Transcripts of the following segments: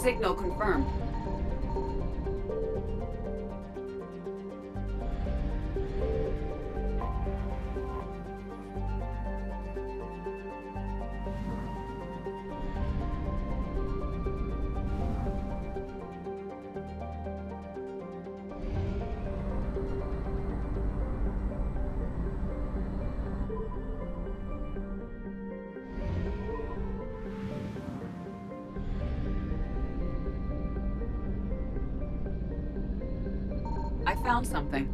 Signal confirmed. I found something.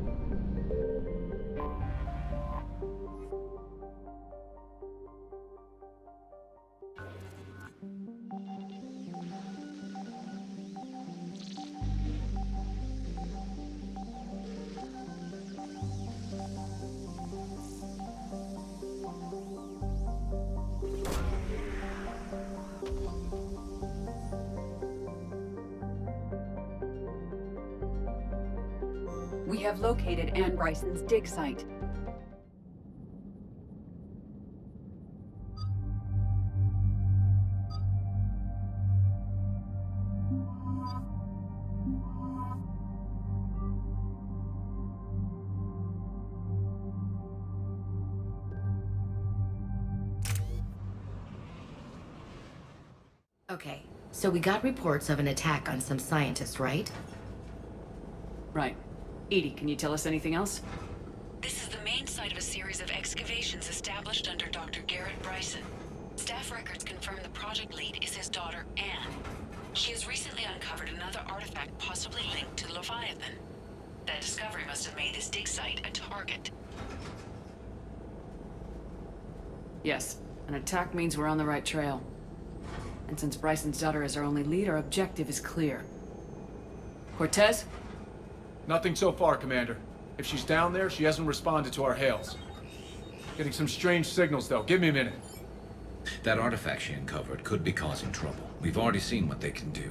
We have located Anne Bryson's dig site. Okay, so we got reports of an attack on some scientists, right? Right. Edie, can you tell us anything else? This is the main site of a series of excavations established under Dr. Garrett Bryson. Staff records confirm the project lead is his daughter, Anne. She has recently uncovered another artifact possibly linked to Leviathan. That discovery must have made this dig site a target. Yes. An attack means we're on the right trail. And since Bryson's daughter is our only lead, our objective is clear. Cortez? Nothing so far, Commander. If she's down there, she hasn't responded to our hails. Getting some strange signals, though. Give me a minute. That artifact she uncovered could be causing trouble. We've already seen what they can do.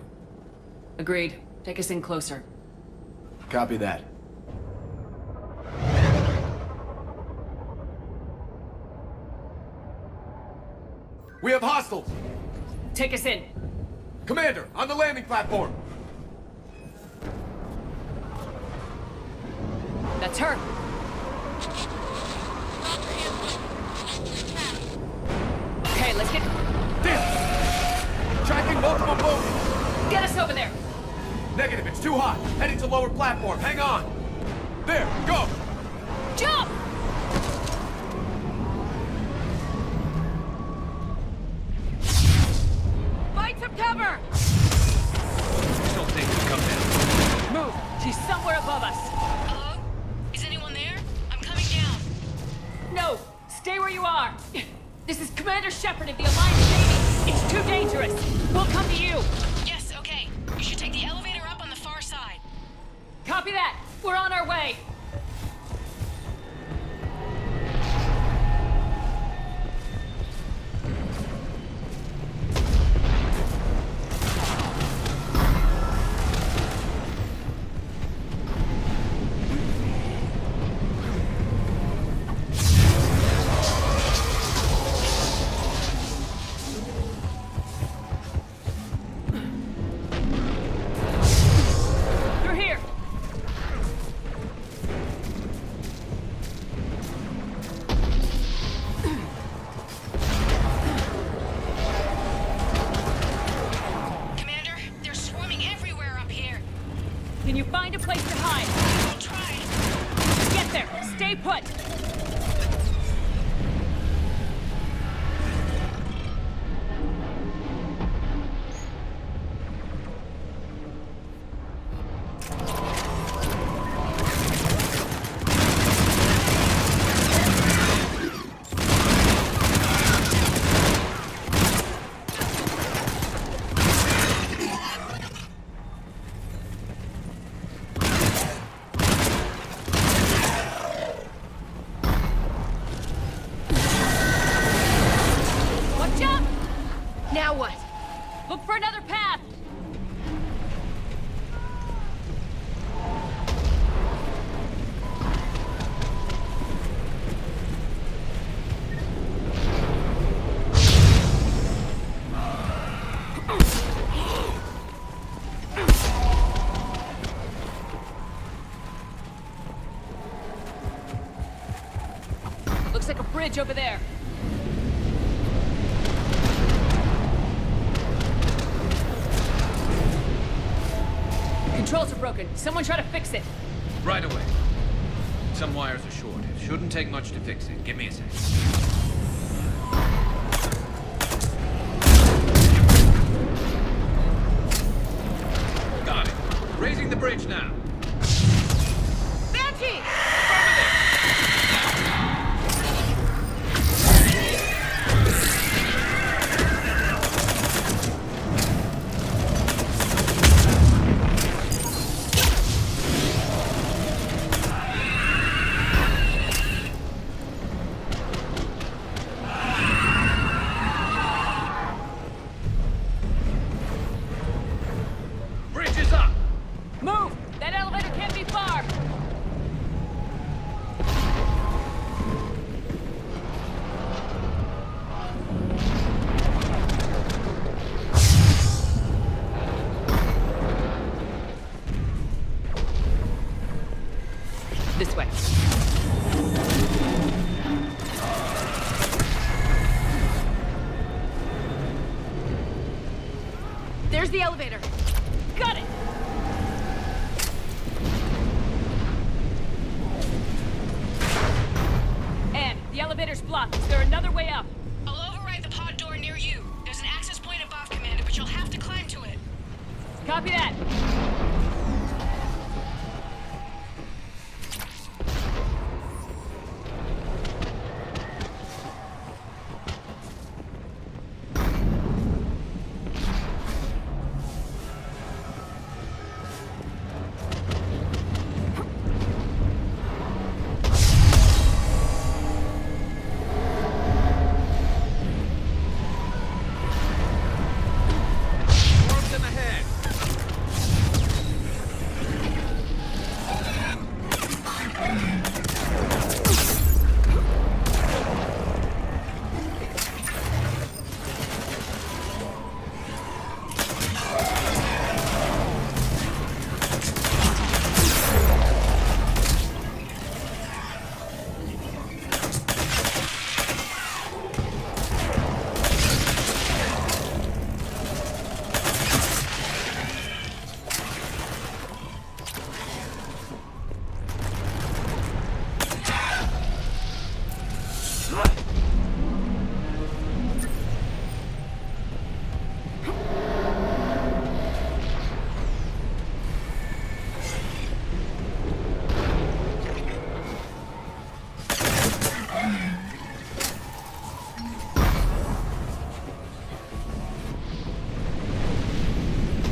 Agreed. Take us in closer. Copy that. We have hostiles! Take us in. Commander, on the landing platform! That's her. Okay, let's get... Damn! Tracking multiple boats! Get us over there! Negative, it's too hot. Heading to lower platform. Hang on. There, go! Jump! Find some cover! Don't think we come down. Move! She's somewhere above us. Hello? Is anyone there? I'm coming down. No! Stay where you are! This is Commander Shepard of the Alliance Navy! It's too dangerous! We'll come to you! Yes, okay. You should take the elevator up on the far side. Copy that! We're on our way! Through here! Commander, they're swarming everywhere up here. Can you find a place to hide? I'll try. Get there! Stay put! Watch out! Now what? Look for another path! bridge over there. Controls are broken. Someone try to fix it. Right away. Some wires are short. It shouldn't take much to fix it. Give me a sec. Got it. Raising the bridge now. Banshee! Bridge is up. Move! That elevator can't be far! This way. There's the elevator. Got it! Anne, the elevator's blocked. Is there another way up? I'll override the pod door near you. There's an access point above, Commander, but you'll have to climb to it. Copy that. Worms in the head.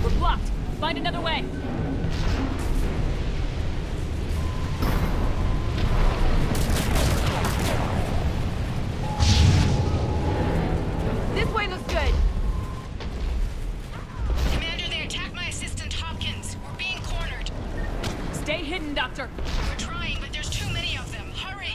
We're blocked. Find another way. This way looks good. Commander, they attacked my assistant Hopkins. We're being cornered. Stay hidden, Doctor. We're trying, but there's too many of them. Hurry!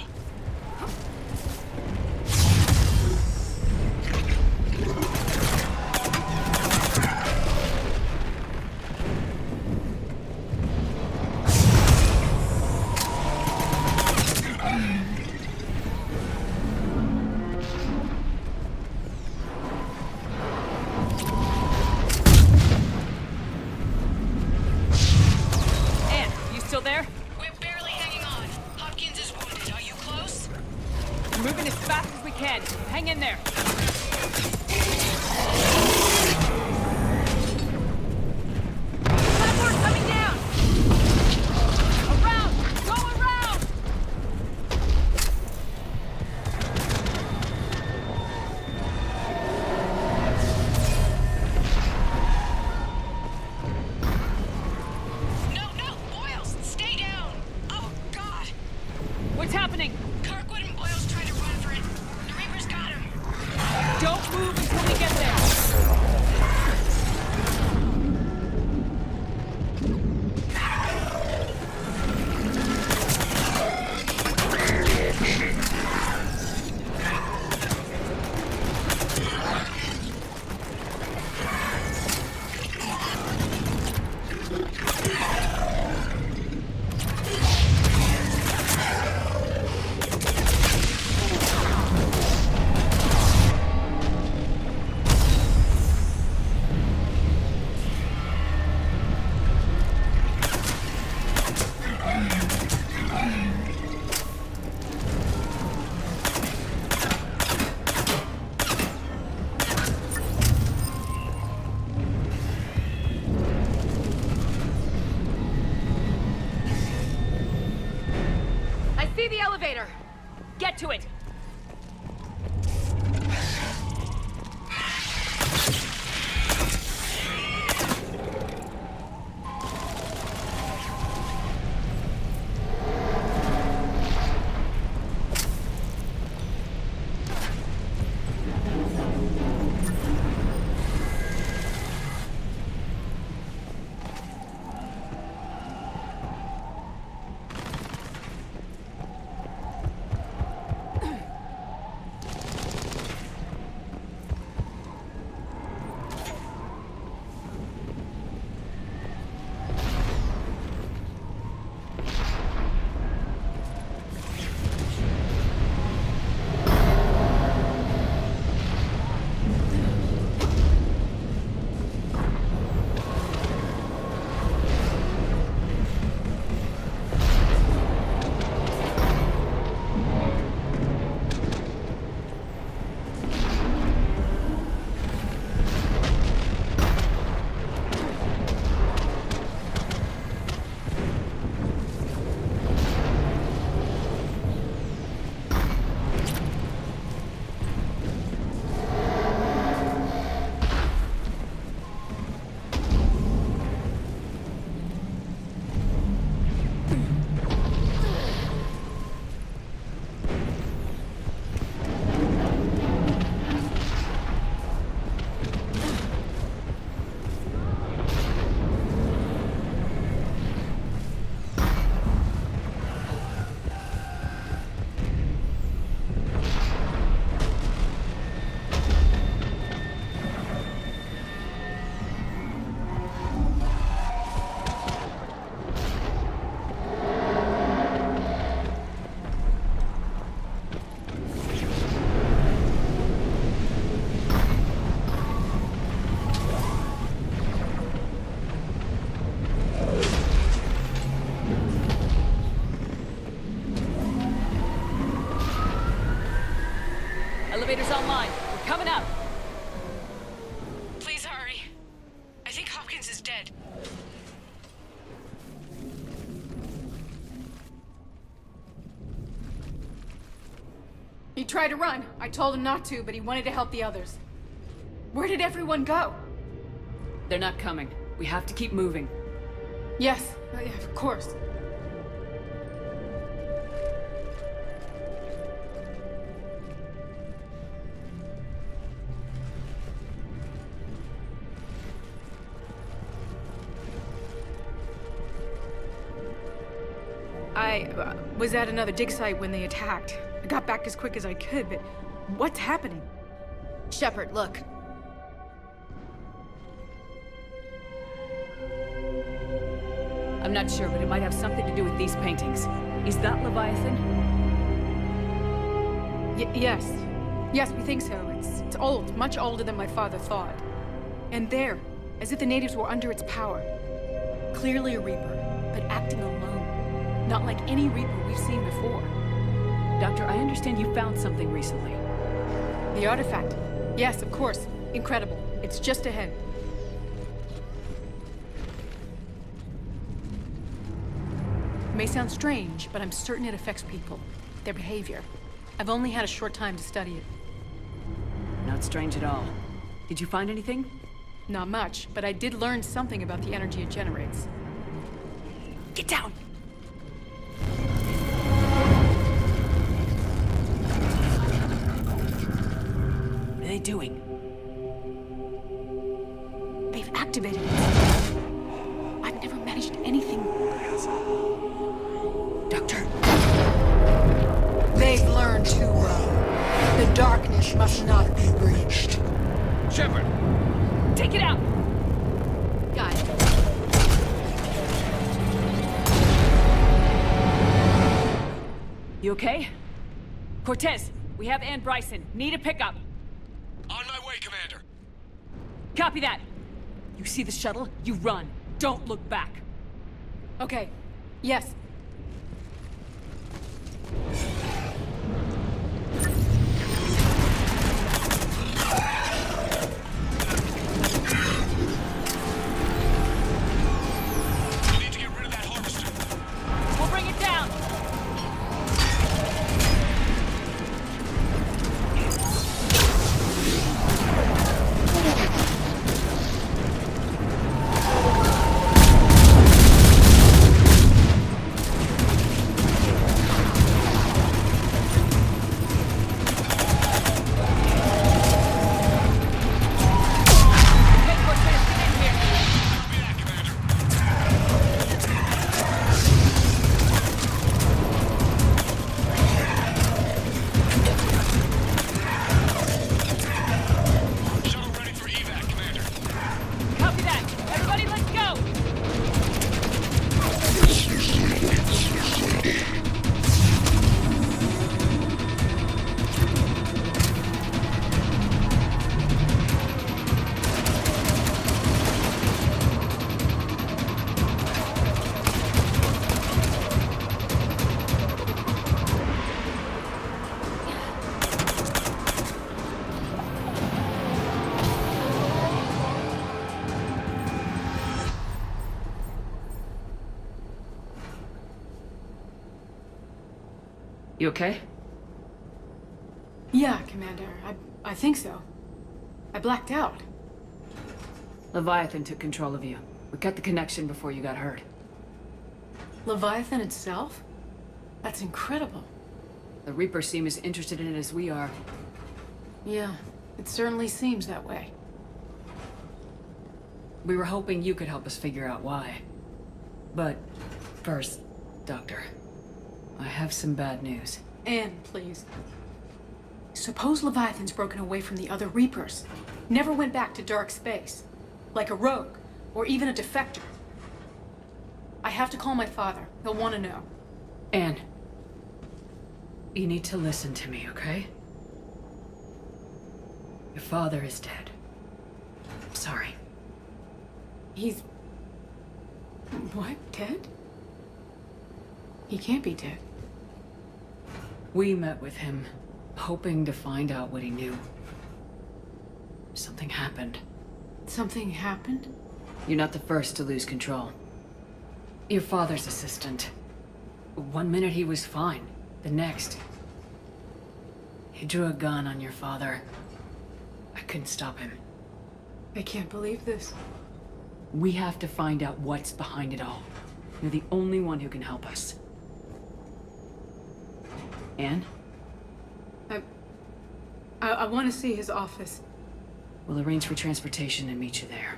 elevator! Get to it! Elevator's online. We're coming up. Please hurry. I think Hopkins is dead. He tried to run. I told him not to, but he wanted to help the others. Where did everyone go? They're not coming. We have to keep moving. Yes, yeah, of course. I was at another dig site when they attacked. I got back as quick as I could, but what's happening? Shepard, look. I'm not sure, but it might have something to do with these paintings. Is that Leviathan? Yes. Yes, we think so. It's old, much older than my father thought. And there, as if the natives were under its power. Clearly a Reaper, but acting alone. Not like any Reaper we've seen before. Doctor, I understand you found something recently. The artifact. Yes, of course. Incredible. It's just ahead. It may sound strange, but I'm certain it affects people. Their behavior. I've only had a short time to study it. Not strange at all. Did you find anything? Not much, but I did learn something about the energy it generates. Get down! What are they doing? They've activated it. I've never managed anything. Doctor. They've learned too well. The darkness must not be breached. Shepard! Take it out! Got it. You okay? Cortez, we have Ann Bryson. Need a pickup. On my way, Commander. Copy that. You see the shuttle? You run. Don't look back. Okay. Yes. We need to get rid of that harvester. We'll bring it down. You okay? Yeah, Commander. I think so. I blacked out. Leviathan took control of you. We cut the connection before you got hurt. Leviathan itself? That's incredible. The Reapers seem as interested in it as we are. Yeah, it certainly seems that way. We were hoping you could help us figure out why. But first, Doctor, I have some bad news. Anne, please. Suppose Leviathan's broken away from the other Reapers. Never went back to dark space. Like a rogue, or even a defector. I have to call my father. He'll want to know. Anne, you need to listen to me, okay? Your father is dead. I'm sorry. He's... What? Dead? He can't be dead. We met with him, hoping to find out what he knew. Something happened. Something happened? You're not the first to lose control. Your father's assistant. One minute he was fine. The next, he drew a gun on your father. I couldn't stop him. I can't believe this. We have to find out what's behind it all. You're the only one who can help us. Anne? I want to see his office. We'll arrange for transportation and meet you there.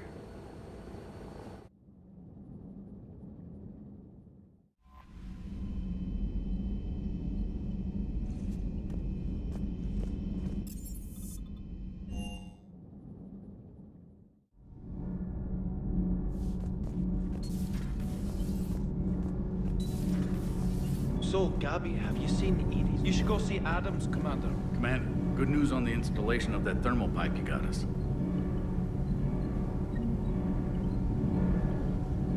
So, Gabby, have you seen Edie? You should go see Adams, Commander. Commander, good news on the installation of that thermal pipe you got us.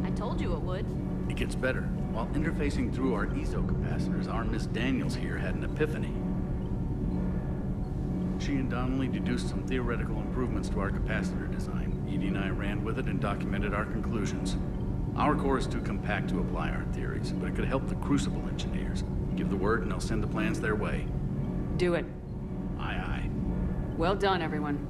I told you it would. It gets better. While interfacing through our ESO capacitors, our Miss Daniels here had an epiphany. She and Donnelly deduced some theoretical improvements to our capacitor design. Edie and I ran with it and documented our conclusions. Our core is too compact to apply our theories, but it could help the Crucible engineers. Give the word and I'll send the plans their way. Do it. Aye, aye. Well done, everyone.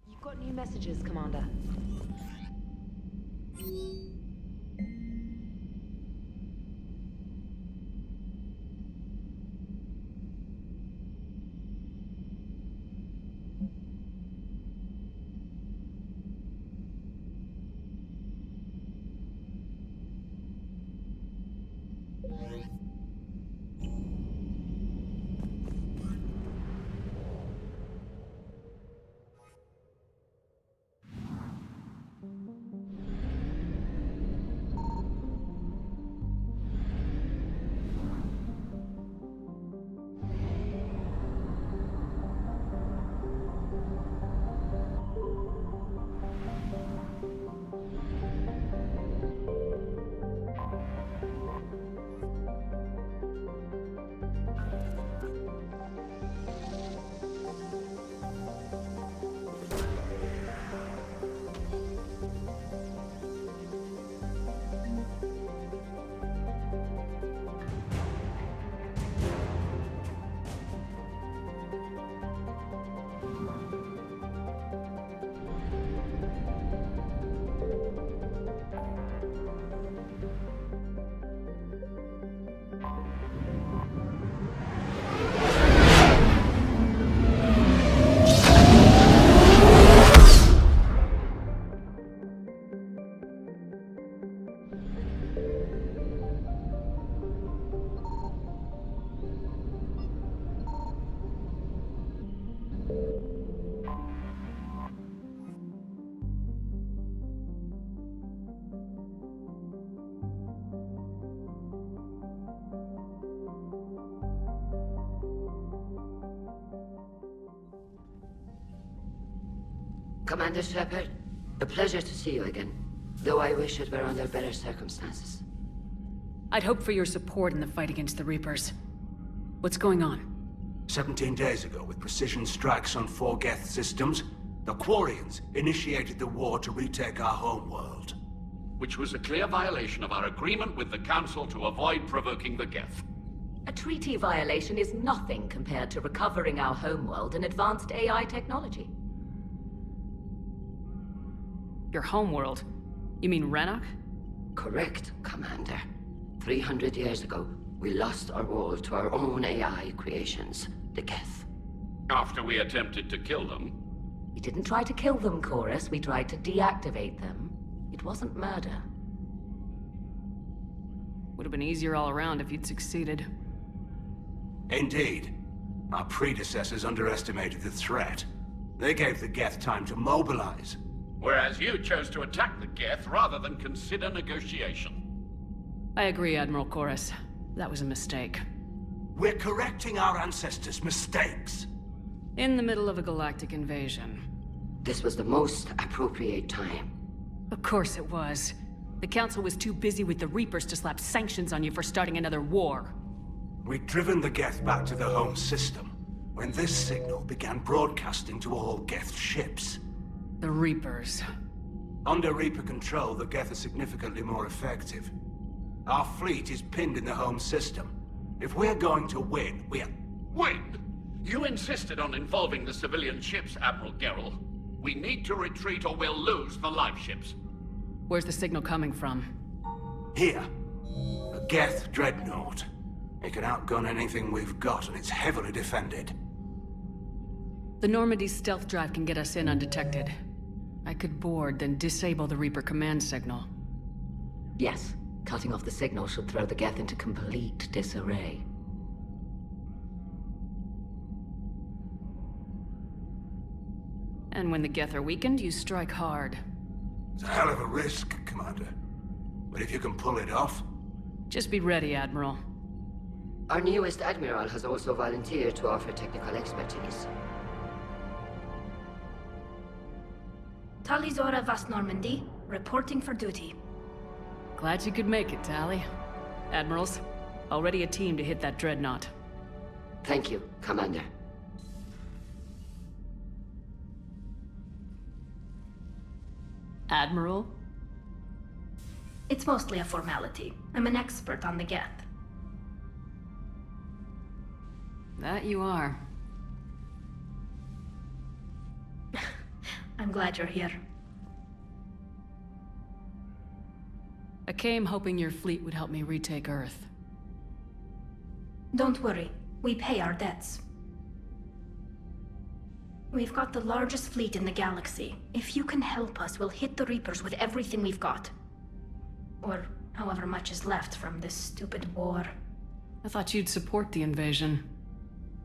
You've got new messages, Commander. Commander Shepard, a pleasure to see you again, though I wish it were under better circumstances. I'd hope for your support in the fight against the Reapers. What's going on? 17 days ago, with precision strikes on 4 Geth systems, the Quarians initiated the war to retake our homeworld. Which was a clear violation of our agreement with the Council to avoid provoking the Geth. A treaty violation is nothing compared to recovering our homeworld and advanced AI technology. Your homeworld? You mean Renok? Correct, Commander. 300 years ago, we lost our world to our own AI creations, the Geth. After we attempted to kill them. We didn't try to kill them, Chorus. We tried to deactivate them. It wasn't murder. Would have been easier all around if you'd succeeded. Indeed. Our predecessors underestimated the threat. They gave the Geth time to mobilize. Whereas you chose to attack the Geth rather than consider negotiation. I agree, Admiral Chorus. That was a mistake. We're correcting our ancestors' mistakes. In the middle of a galactic invasion. This was the most appropriate time. Of course it was. The Council was too busy with the Reapers to slap sanctions on you for starting another war. We'd driven the Geth back to the home system, when this signal began broadcasting to all Geth ships. The Reapers. Under Reaper control, the Geth are significantly more effective. Our fleet is pinned in the home system. If we're going to win, Win? You insisted on involving the civilian ships, Admiral Gerrel. We need to retreat or we'll lose the live ships. Where's the signal coming from? Here. A Geth dreadnought. It can outgun anything we've got, and it's heavily defended. The Normandy's stealth drive can get us in undetected. I could board, then disable the Reaper command signal. Yes. Cutting off the signal should throw the Geth into complete disarray. And when the Geth are weakened, you strike hard. It's a hell of a risk, Commander. But if you can pull it off... Just be ready, Admiral. Our newest Admiral has also volunteered to offer technical expertise. Talizora Vast Normandy, reporting for duty. Glad you could make it, Tally. Admirals, already a team to hit that dreadnought. Thank you, Commander. Admiral? It's mostly a formality. I'm an expert on the Geth. That you are. I'm glad you're here. I came hoping your fleet would help me retake Earth. Don't worry. We pay our debts. We've got the largest fleet in the galaxy. If you can help us, we'll hit the Reapers with everything we've got. Or however much is left from this stupid war. I thought you'd support the invasion.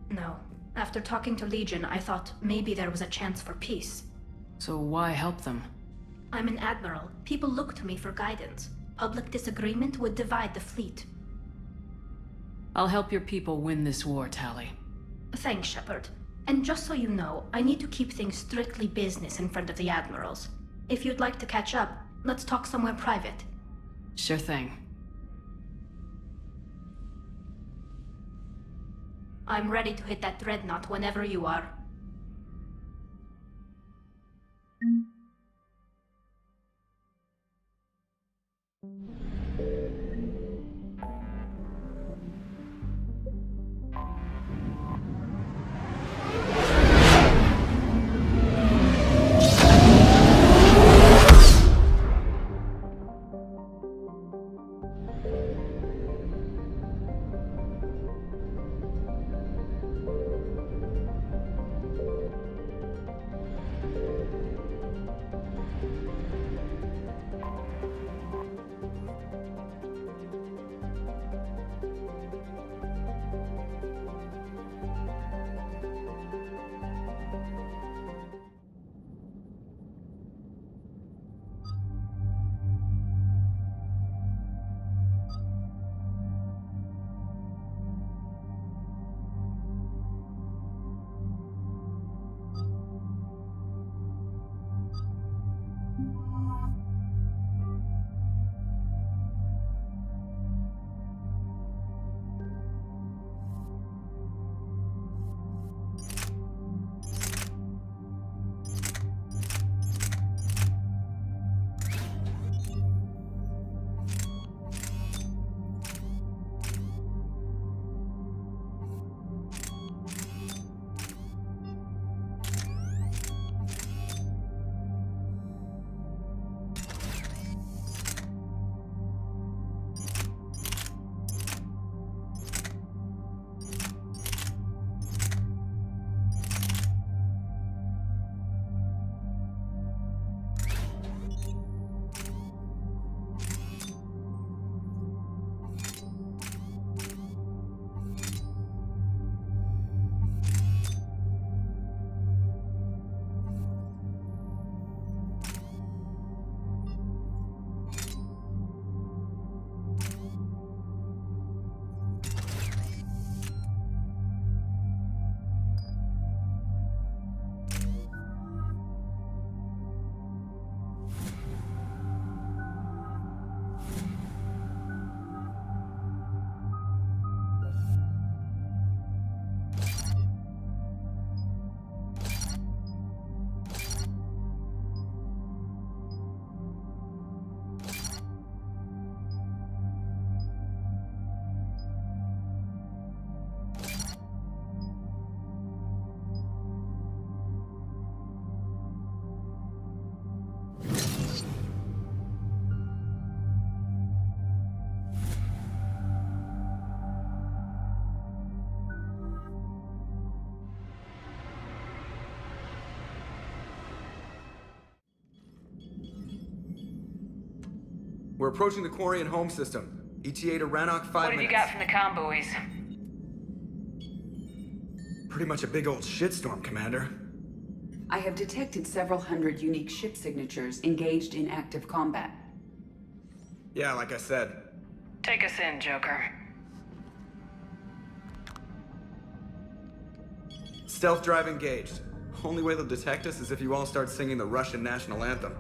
No. After talking to Legion, I thought maybe there was a chance for peace. So why help them? I'm an admiral. People look to me for guidance. Public disagreement would divide the fleet. I'll help your people win this war, Tally. Thanks, Shepard. And just so you know, I need to keep things strictly business in front of the admirals. If you'd like to catch up, let's talk somewhere private. Sure thing. I'm ready to hit that dreadnought whenever you are. We're approaching the Quarian home system. ETA to Rannoch, 5 minutes. What have you got from the comm buoys? Pretty much a big old shitstorm, Commander. I have detected several hundred unique ship signatures engaged in active combat. Yeah, like I said. Take us in, Joker. Stealth drive engaged. Only way they'll detect us is if you all start singing the Russian national anthem.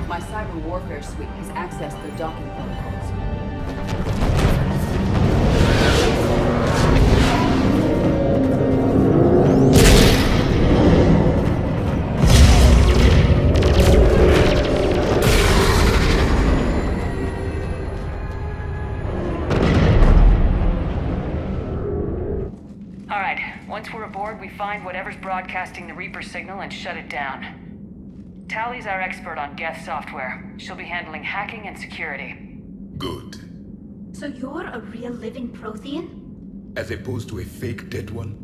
My cyber warfare suite has accessed their docking protocols. Alright, once we're aboard, we find whatever's broadcasting the Reaper signal and shut it down. Tally's our expert on Geth software. She'll be handling hacking and security. Good. So you're a real living Prothean? As opposed to a fake dead one?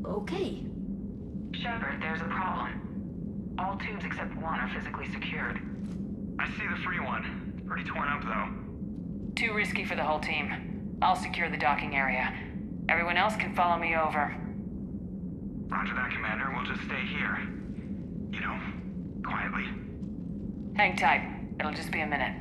Okay. Shepard, there's a problem. All tubes except one are physically secured. I see the free one. It's pretty torn up, though. Too risky for the whole team. I'll secure the docking area. Everyone else can follow me over. Roger that, Commander. We'll just stay here. You know, quietly. Hang tight. It'll just be a minute.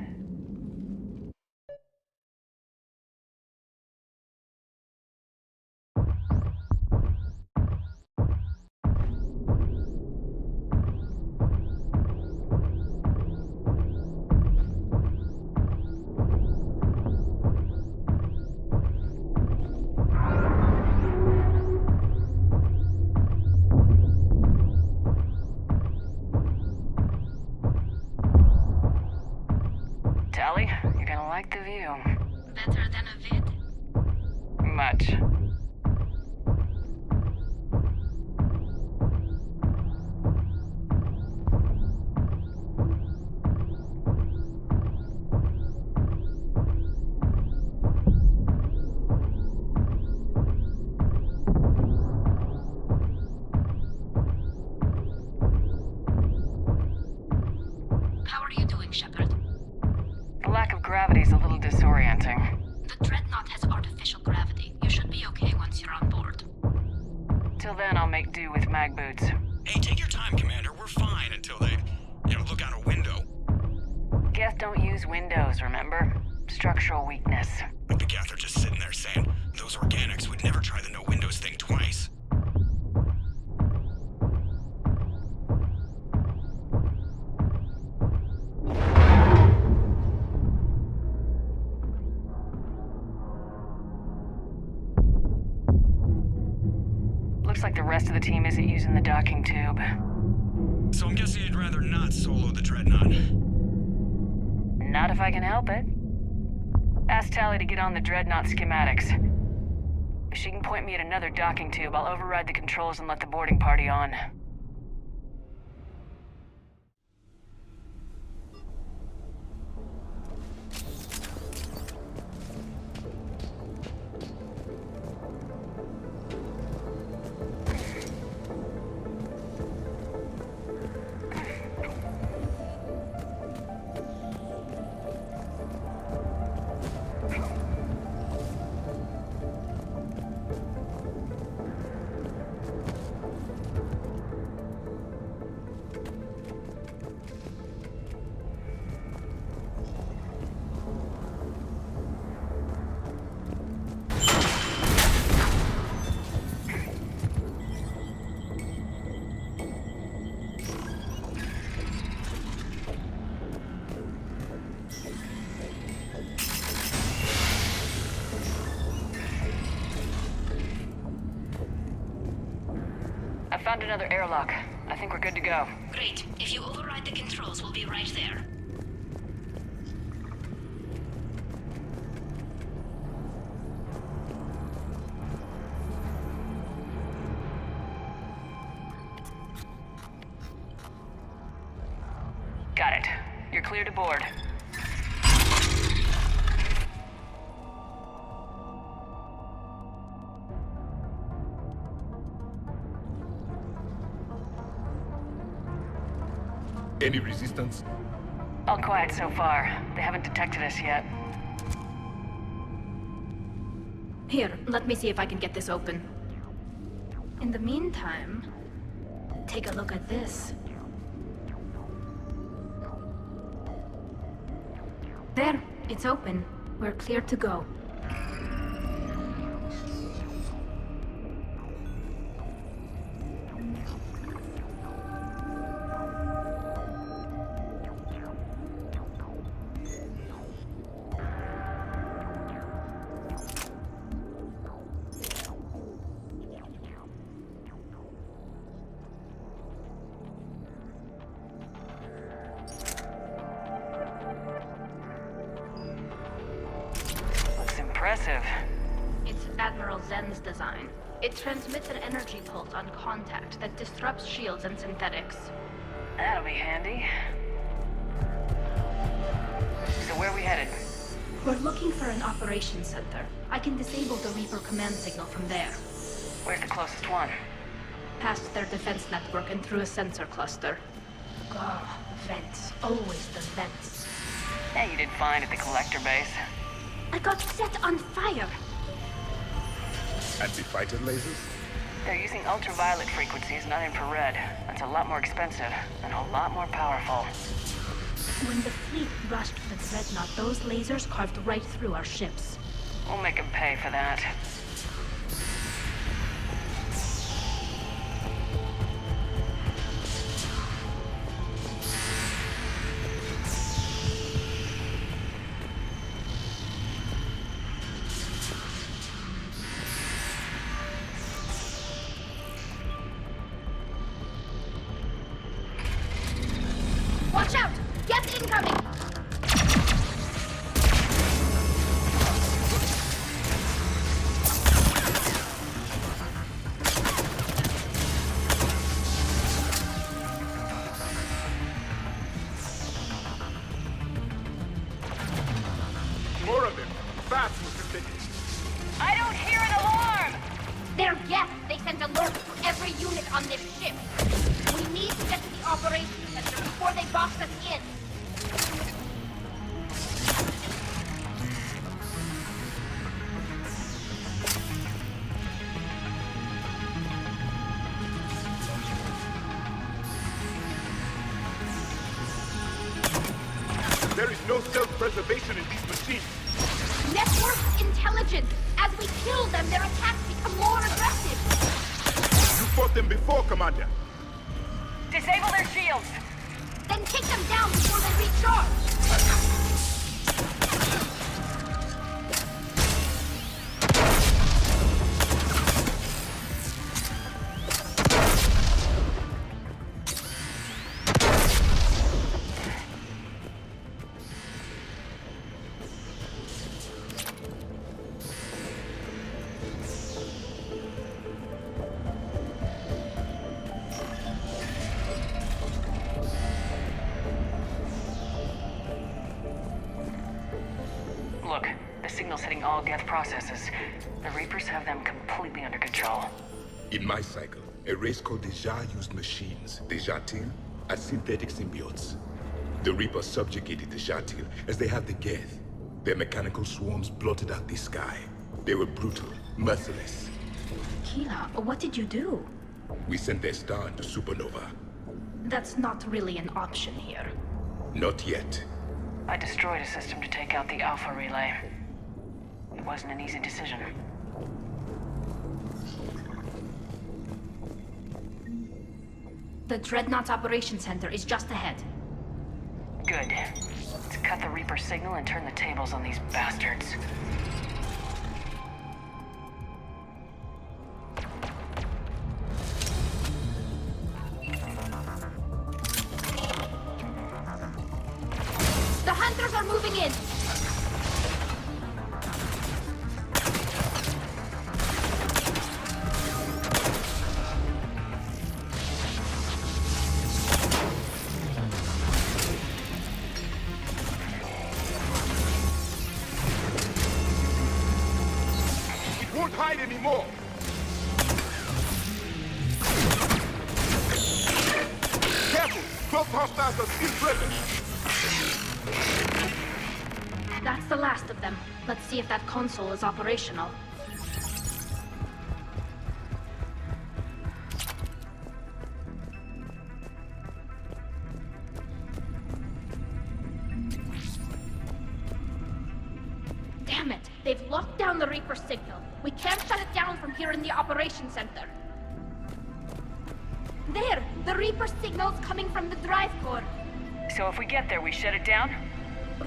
Tally, you're gonna like the view. Better than a vid? Much. How are you doing, Shepard? The lack of gravity's a little disorienting. The Dreadnought has artificial gravity. You should be okay once you're on board. Till then, I'll make do with mag boots. Hey, take your time, Commander. We're fine until they, look out a window. Geth don't use windows, remember? Structural weakness. But the Geth are just sitting there saying, those organics would never try the no windows thing twice. Looks like the rest of the team isn't using the docking tube. So I'm guessing you'd rather not solo the Dreadnought. Not if I can help it. Ask Tally to get on the Dreadnought schematics. If she can point me at another docking tube, I'll override the controls and let the boarding party on. I found another airlock. I think we're good to go. Great. If you override the controls, we'll be right there. Got it. You're clear to board. Any resistance? All quiet so far. They haven't detected us yet. Here, let me see if I can get this open. In the meantime, take a look at this. There, it's open. We're clear to go. Impressive. It's Admiral Zen's design. It transmits an energy pulse on contact that disrupts shields and synthetics. That'll be handy. So where are we headed? We're looking for an operations center. I can disable the Reaper command signal from there. Where's the closest one? Past their defense network and through a sensor cluster. Oh, vents. Always the vents. Yeah, you did fine at the collector base. I got set on fire! Anti-fighter lasers? They're using ultraviolet frequencies, not infrared. That's a lot more expensive and a lot more powerful. When the fleet rushed the Dreadnought, those lasers carved right through our ships. We'll make them pay for that. Watch out! Gas incoming! More of them! Fast, Mr. Tick! I don't hear an alarm! They're guests. They sent alerts to every unit on this ship. We need to get to the operations center before they box us in. There is no self-preservation in these machines! Network intelligence! As we kill them, their attacks become more aggressive! You fought them before, Commander! Disable their shields! Then take them down before they recharge! Look, the signal's hitting all Geth processes. The Reapers have them completely under control. In my cycle, a race called the Jah used machines, the Jatil, as synthetic symbiotes. The Reapers subjugated the Jatil as they have the Geth. Their mechanical swarms blotted out the sky. They were brutal, merciless. Kila, what did you do? We sent their star into supernova. That's not really an option here. Not yet. I destroyed a system to take out the Alpha relay. It wasn't an easy decision. The Dreadnought's Operations Center is just ahead. Good. Let's cut the Reaper signal and turn the tables on these bastards. The Hunters are moving in! hide anymore! Careful! Close hostiles are still present! That's the last of them. Let's see if that console is operational. Damn it! They've locked down the Reaper signal. We can't shut it down from here in the operations center. There! The Reaper signal's coming from the drive core. So if we get there, we shut it down?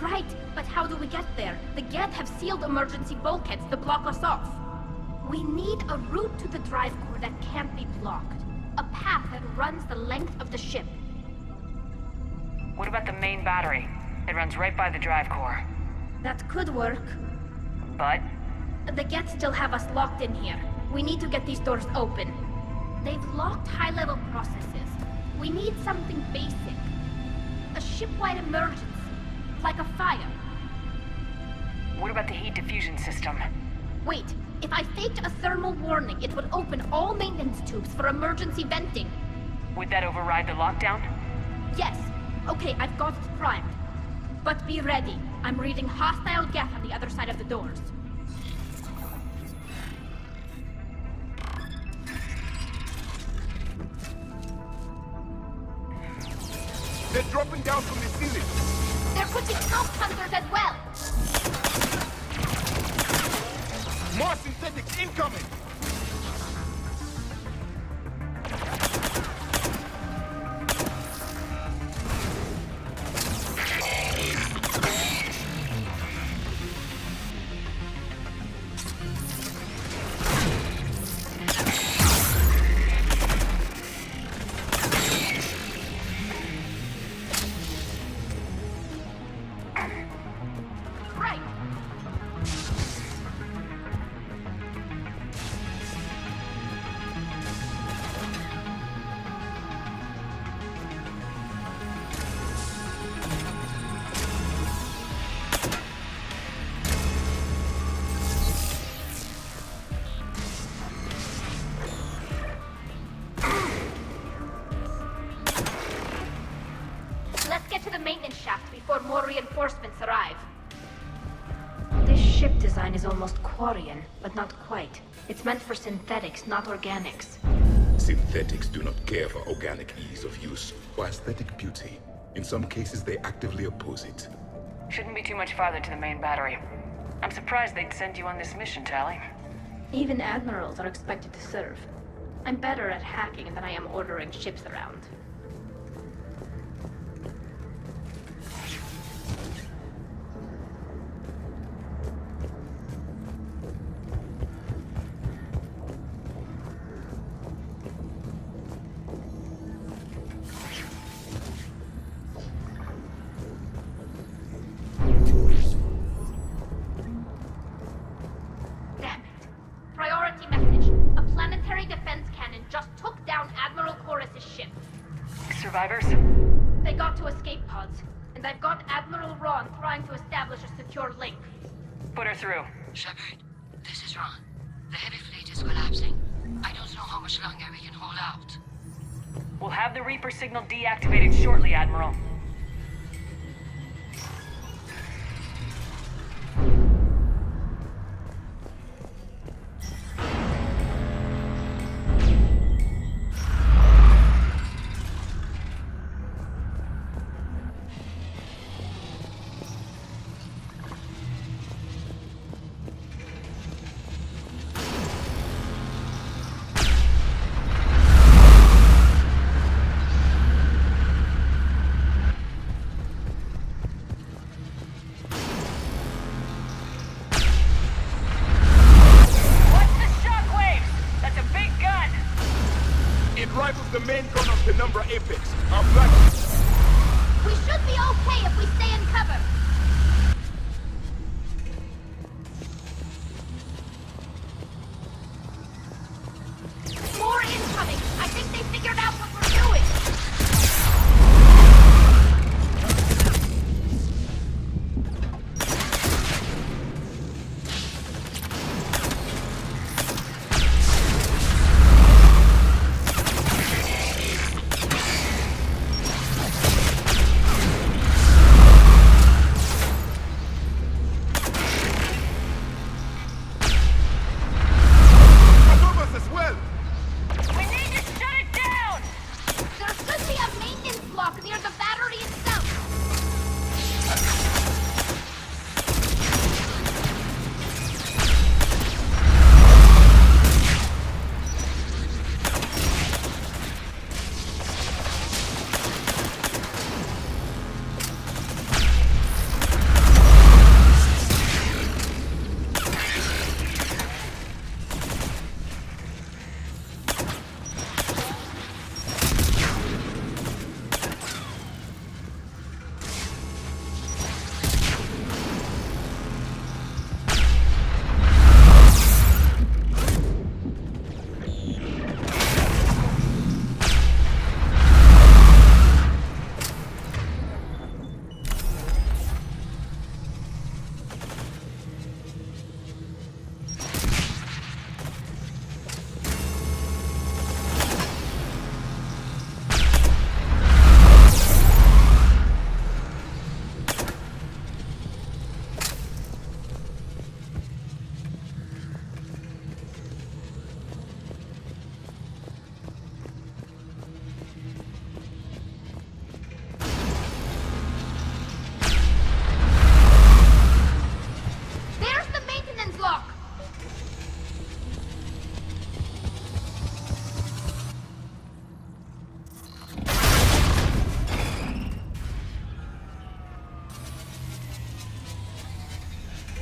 Right, but how do we get there? The Geth have sealed emergency bulkheads to block us off. We need a route to the drive core that can't be blocked. A path that runs the length of the ship. What about the main battery? It runs right by the drive core. That could work. But? The Geth still have us locked in here. We need to get these doors open. They've locked high-level processes. We need something basic. A ship-wide emergency. Like a fire. What about the heat diffusion system? Wait, if I faked a thermal warning, it would open all maintenance tubes for emergency venting. Would that override the lockdown? Yes. Okay, I've got it primed. But be ready. I'm reading hostile Geth on the other side of the doors. They're dropping down from the ceiling! There could be smoke hunters as well! More synthetics incoming! Before more reinforcements arrive. This ship design is almost Quarian, but not quite. It's meant for synthetics, not organics. Synthetics do not care for organic ease of use or aesthetic beauty. In some cases, they actively oppose it. Shouldn't be too much farther to the main battery. I'm surprised they'd send you on this mission, Tally. Even admirals are expected to serve. I'm better at hacking than I am ordering ships around. Survivors? They got to escape pods, and I've got Admiral Ron trying to establish a secure link. Put her through. Shepard, this is Ron. The heavy fleet is collapsing. I don't know how much longer we can hold out. We'll have the Reaper signal deactivated shortly, Admiral. The main gun of the number Apex. Our flag. We should be okay if we stay in cover. More incoming. I think they figured out what we're doing.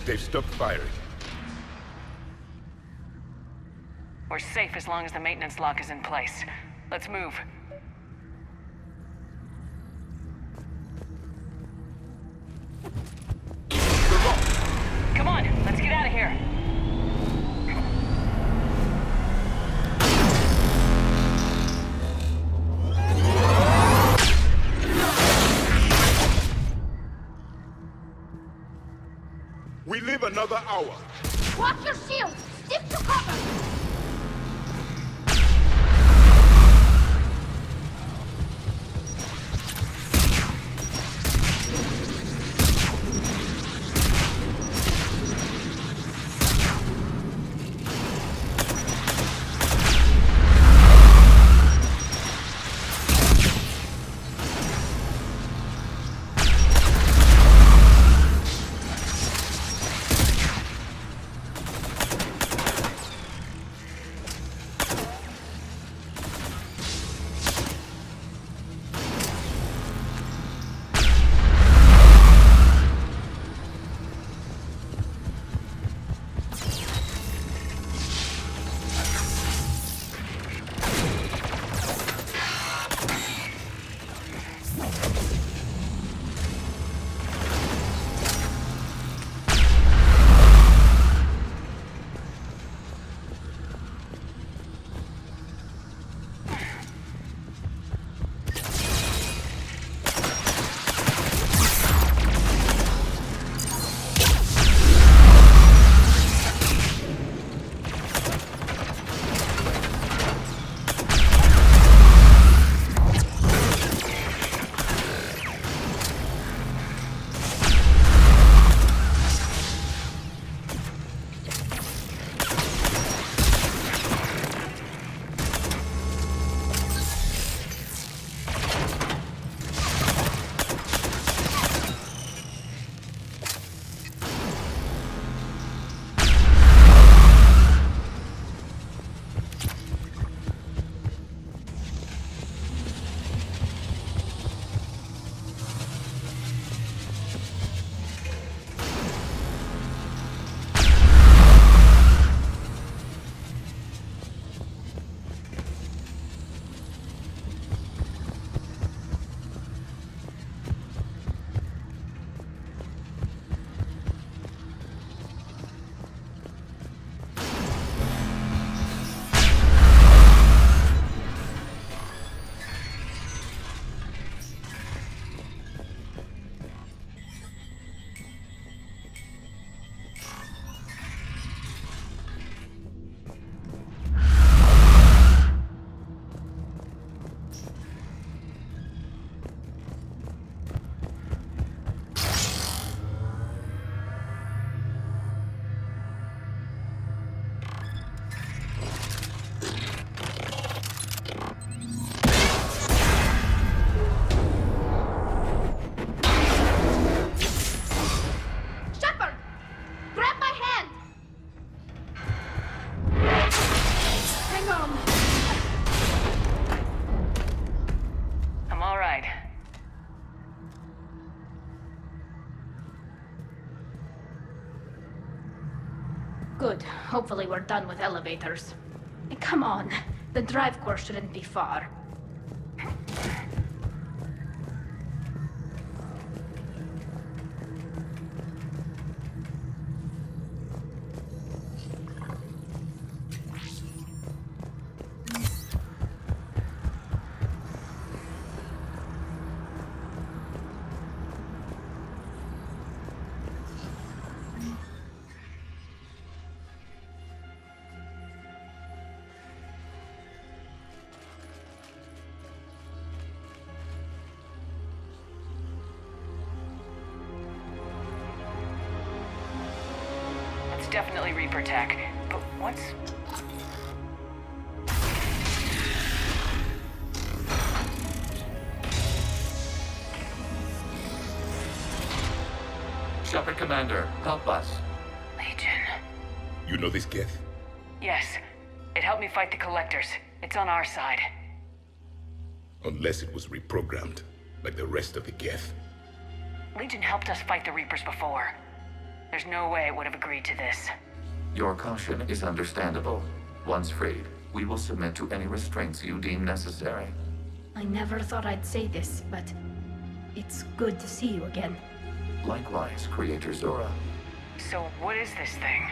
They've stopped firing. We're safe as long as the maintenance lock is in place. Let's move. Come on, let's get out of here. We live another hour. Watch your shield! Stick to cover! Good. Hopefully we're done with elevators. Come on. The drive course shouldn't be far. It's definitely Reaper tech, but what's... Shepard Commander, help us. Legion. You know this Geth? Yes. It helped me fight the Collectors. It's on our side. Unless it was reprogrammed, like the rest of the Geth. Legion helped us fight the Reapers before. There's no way it would have agreed to this. Your caution is understandable. Once freed, we will submit to any restraints you deem necessary. I never thought I'd say this, but it's good to see you again. Likewise, Creator Zora. So what is this thing?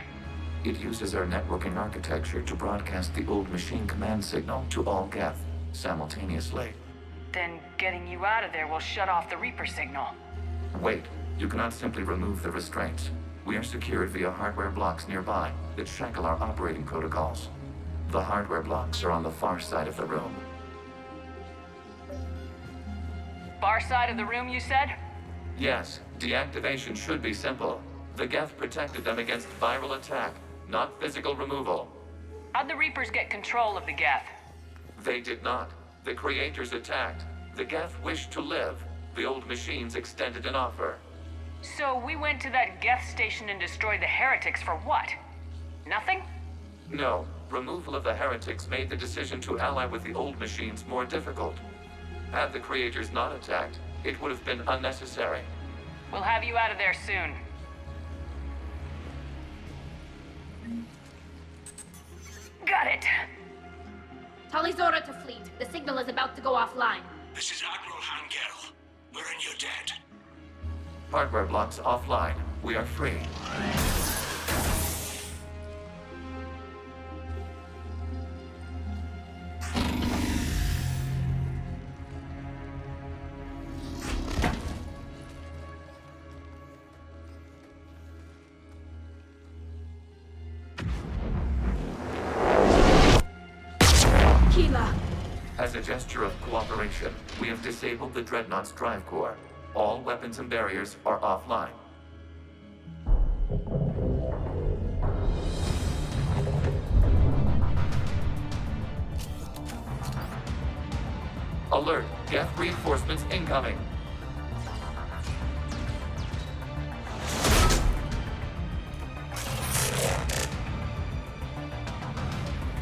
It uses our networking architecture to broadcast the old machine command signal to all Geth simultaneously. Then getting you out of there will shut off the Reaper signal. Wait, you cannot simply remove the restraints. We are secured via hardware blocks nearby that shackle our operating protocols. The hardware blocks are on the far side of the room. Far side of the room, you said? Yes, deactivation should be simple. The Geth protected them against viral attack, not physical removal. How'd the Reapers get control of the Geth? They did not. The Creators attacked. The Geth wished to live. The old machines extended an offer. So we went to that Geth station and destroyed the heretics for what? Nothing? No. Removal of the heretics made the decision to ally with the old machines more difficult. Had the Creators not attacked, it would have been unnecessary. We'll have you out of there soon. Got it. Tali Zora to fleet. The signal is about to go offline. This is Admiral Hangel. We're in your debt. Hardware blocks offline. We are free. As a gesture of cooperation, we have disabled the Dreadnought's drive core. All weapons and barriers are offline. Alert! Geth reinforcements incoming!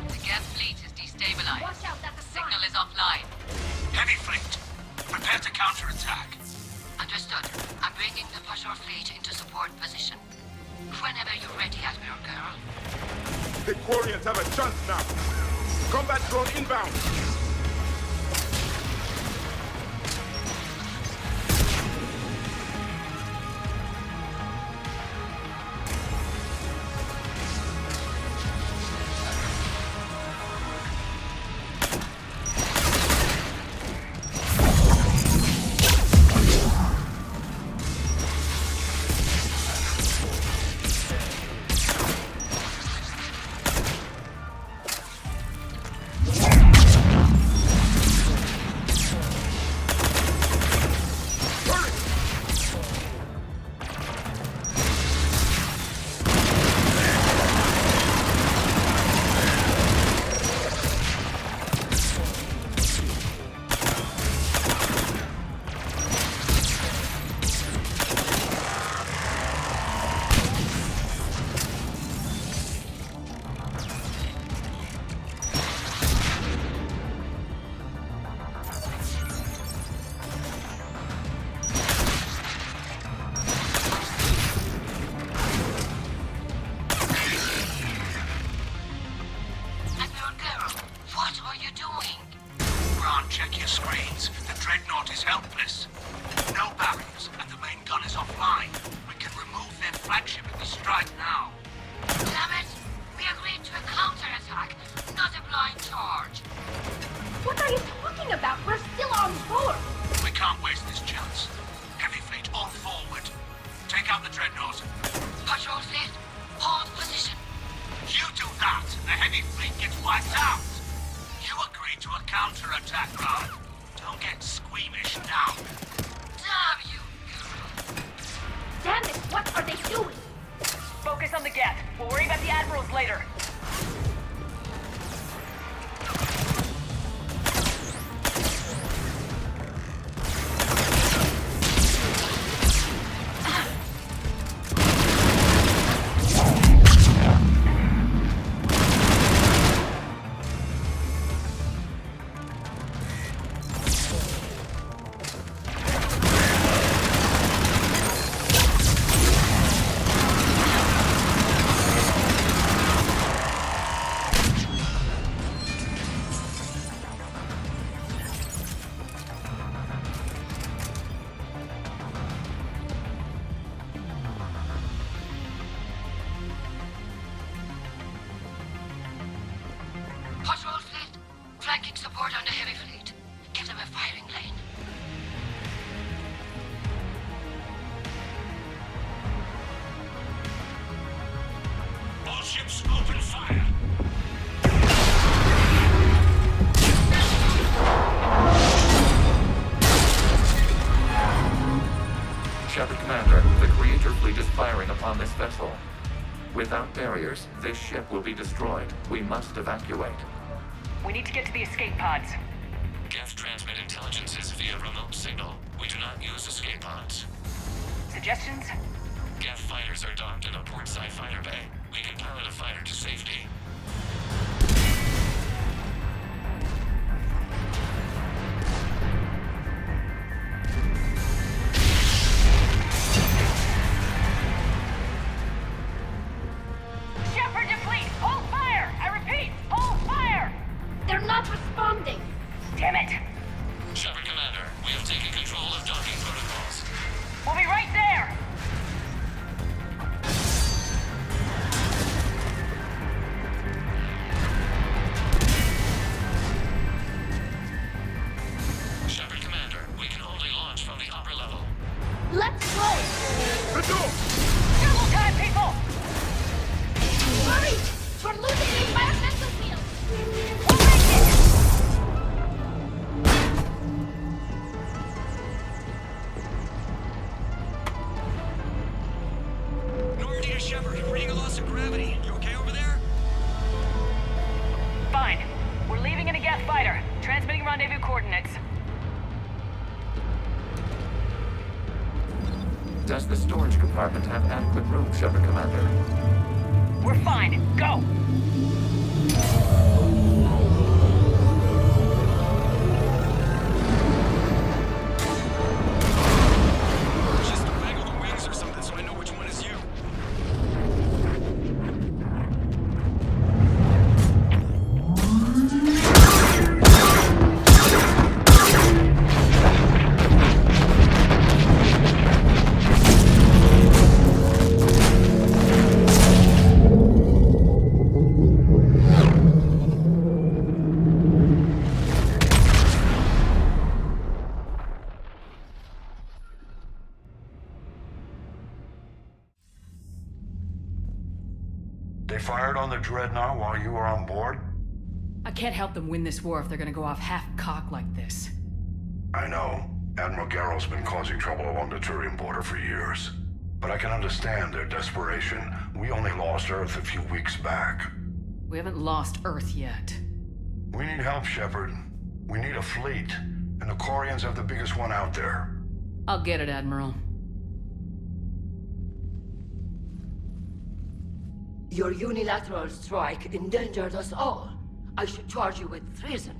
The Geth fleet is destabilized. Watch out, that's a Signal is offline. Heavy fleet, prepare to counterattack. Understood. I'm bringing the patrol fleet into support position. Whenever you're ready, Admiral Girl. The Quarians have a chance now. Combat drone inbound. Check your screens. The Dreadnought is helpless. No barriers, and the main gun is offline. We can remove their flagship in the strike now. Damn it! We agreed to a counterattack, not a blind charge. What are you talking about? We're still on board. We can't waste this chance. Heavy fleet on forward. Take out the Dreadnought. Patrol fleet, hold position. You do that, and the heavy fleet gets wiped out. You agreed to a counterattack, Ron. Don't get squeamish now. Damn you! Damn it! What are they doing? Focus on the Geth. We'll worry about the admirals later. on the heavy fleet. Give them a firing lane. All ships open fire! Shepard Commander, the Creator fleet is firing upon this vessel. Without barriers, this ship will be destroyed. We must evacuate. We need to get to the escape pods. Geth transmit intelligences via remote signal. We do not use escape pods. Suggestions? Geth fighters are docked in a portside fighter bay. We can pilot a fighter to safety. Shepard to fleet! Hold fire! I repeat, hold fire! They're not responding. Damn it! Shepard Commander, we have taken control of docking protocols. We'll be right there! Shepard Commander, we can only launch from the upper level. Let's go! Double time, people! Hurry! We're losing the environmental field! Normandy to Shepard, reading a loss of gravity. You okay over there? Fine. We're leaving in a Geth fighter. Transmitting rendezvous coordinates. Does the storage compartment have adequate room, Shepard Commander? We're fine. Go! Just waggle the wings or something so I know which one is you. They fired on the Dreadnought while you were on board? I can't help them win this war if they're gonna go off half-cocked like this. I know. Admiral Garrow's been causing trouble along the Turian border for years. But I can understand their desperation. We only lost Earth a few weeks back. We haven't lost Earth yet. We need help, Shepard. We need a fleet. And the Quarians have the biggest one out there. I'll get it, Admiral. Your unilateral strike endangered us all. I should charge you with treason.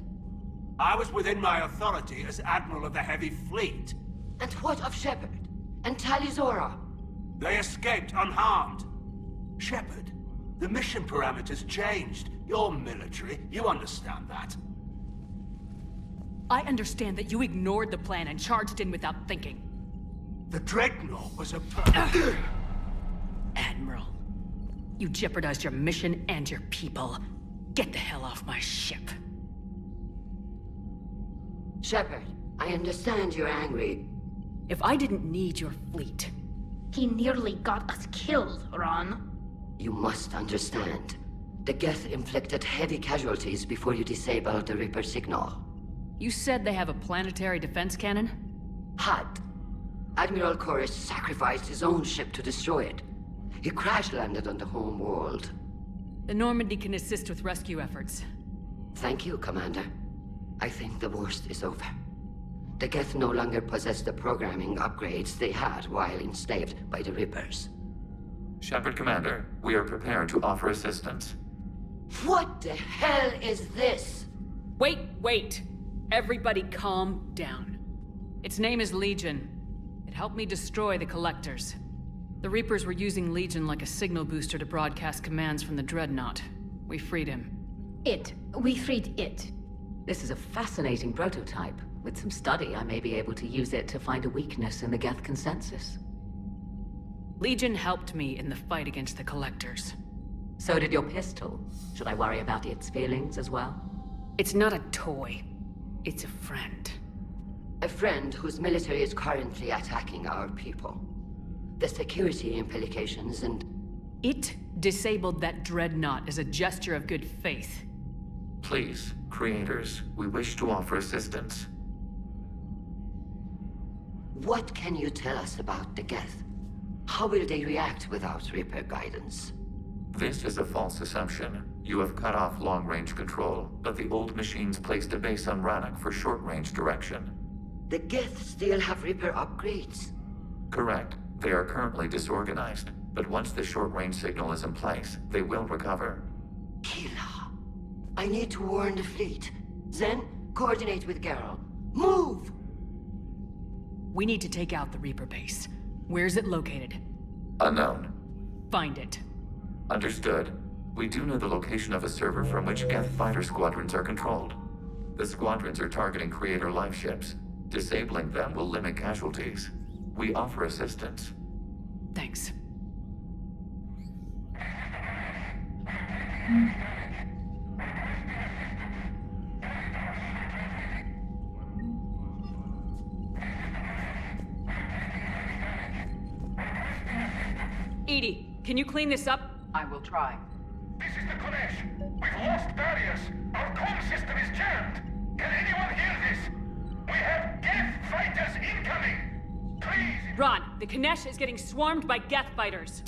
I was within my authority as Admiral of the Heavy Fleet. And what of Shepard? And Talizora? They escaped unharmed. Shepard, the mission parameters changed. You're military, you understand that. I understand that you ignored the plan and charged in without thinking. The Dreadnought was a Admiral, you jeopardized your mission and your people. Get the hell off my ship. Shepard, I understand you're angry. If I didn't need your fleet... He nearly got us killed, Ron. You must understand. The Geth inflicted heavy casualties before you disabled the Reaper signal. You said they have a planetary defense cannon? Had. Admiral Chorus sacrificed his own ship to destroy it. He crash-landed on the home world. The Normandy can assist with rescue efforts. Thank you, Commander. I think the worst is over. The Geth no longer possess the programming upgrades they had while enslaved by the Reapers. Shepard Commander, we are prepared to offer assistance. What the hell is this? Wait! Everybody calm down. Its name is Legion. It helped me destroy the Collectors. The Reapers were using Legion like a signal booster to broadcast commands from the Dreadnought. We freed him. We freed it. This is a fascinating prototype. With some study, I may be able to use it to find a weakness in the Geth consensus. Legion helped me in the fight against the Collectors. So did your pistol. Should I worry about its feelings as well? It's not a toy. It's a friend. A friend whose military is currently attacking our people. The security implications and... It disabled that dreadnought as a gesture of good faith. Please, creators, we wish to offer assistance. What can you tell us about the Geth? How will they react without Reaper guidance? This is a false assumption. You have cut off long-range control, but the old machines placed a base on Rannoch for short-range direction. The Geth still have Reaper upgrades? Correct. They are currently disorganized, but once the short-range signal is in place, they will recover. Kila, I need to warn the fleet. Then, coordinate with Geralt. Move! We need to take out the Reaper base. Where's it located? Unknown. Find it. Understood. We do know the location of a server from which Geth fighter squadrons are controlled. The squadrons are targeting Creator live ships. Disabling them will limit casualties. We offer assistance. Thanks. Edie, can you clean this up? I will try. This is the Konesh. We've lost barriers. Our comm system is jammed. Can anyone hear this? We have Geth fighters incoming. Please. Ron, the Konesh is getting swarmed by Geth fighters.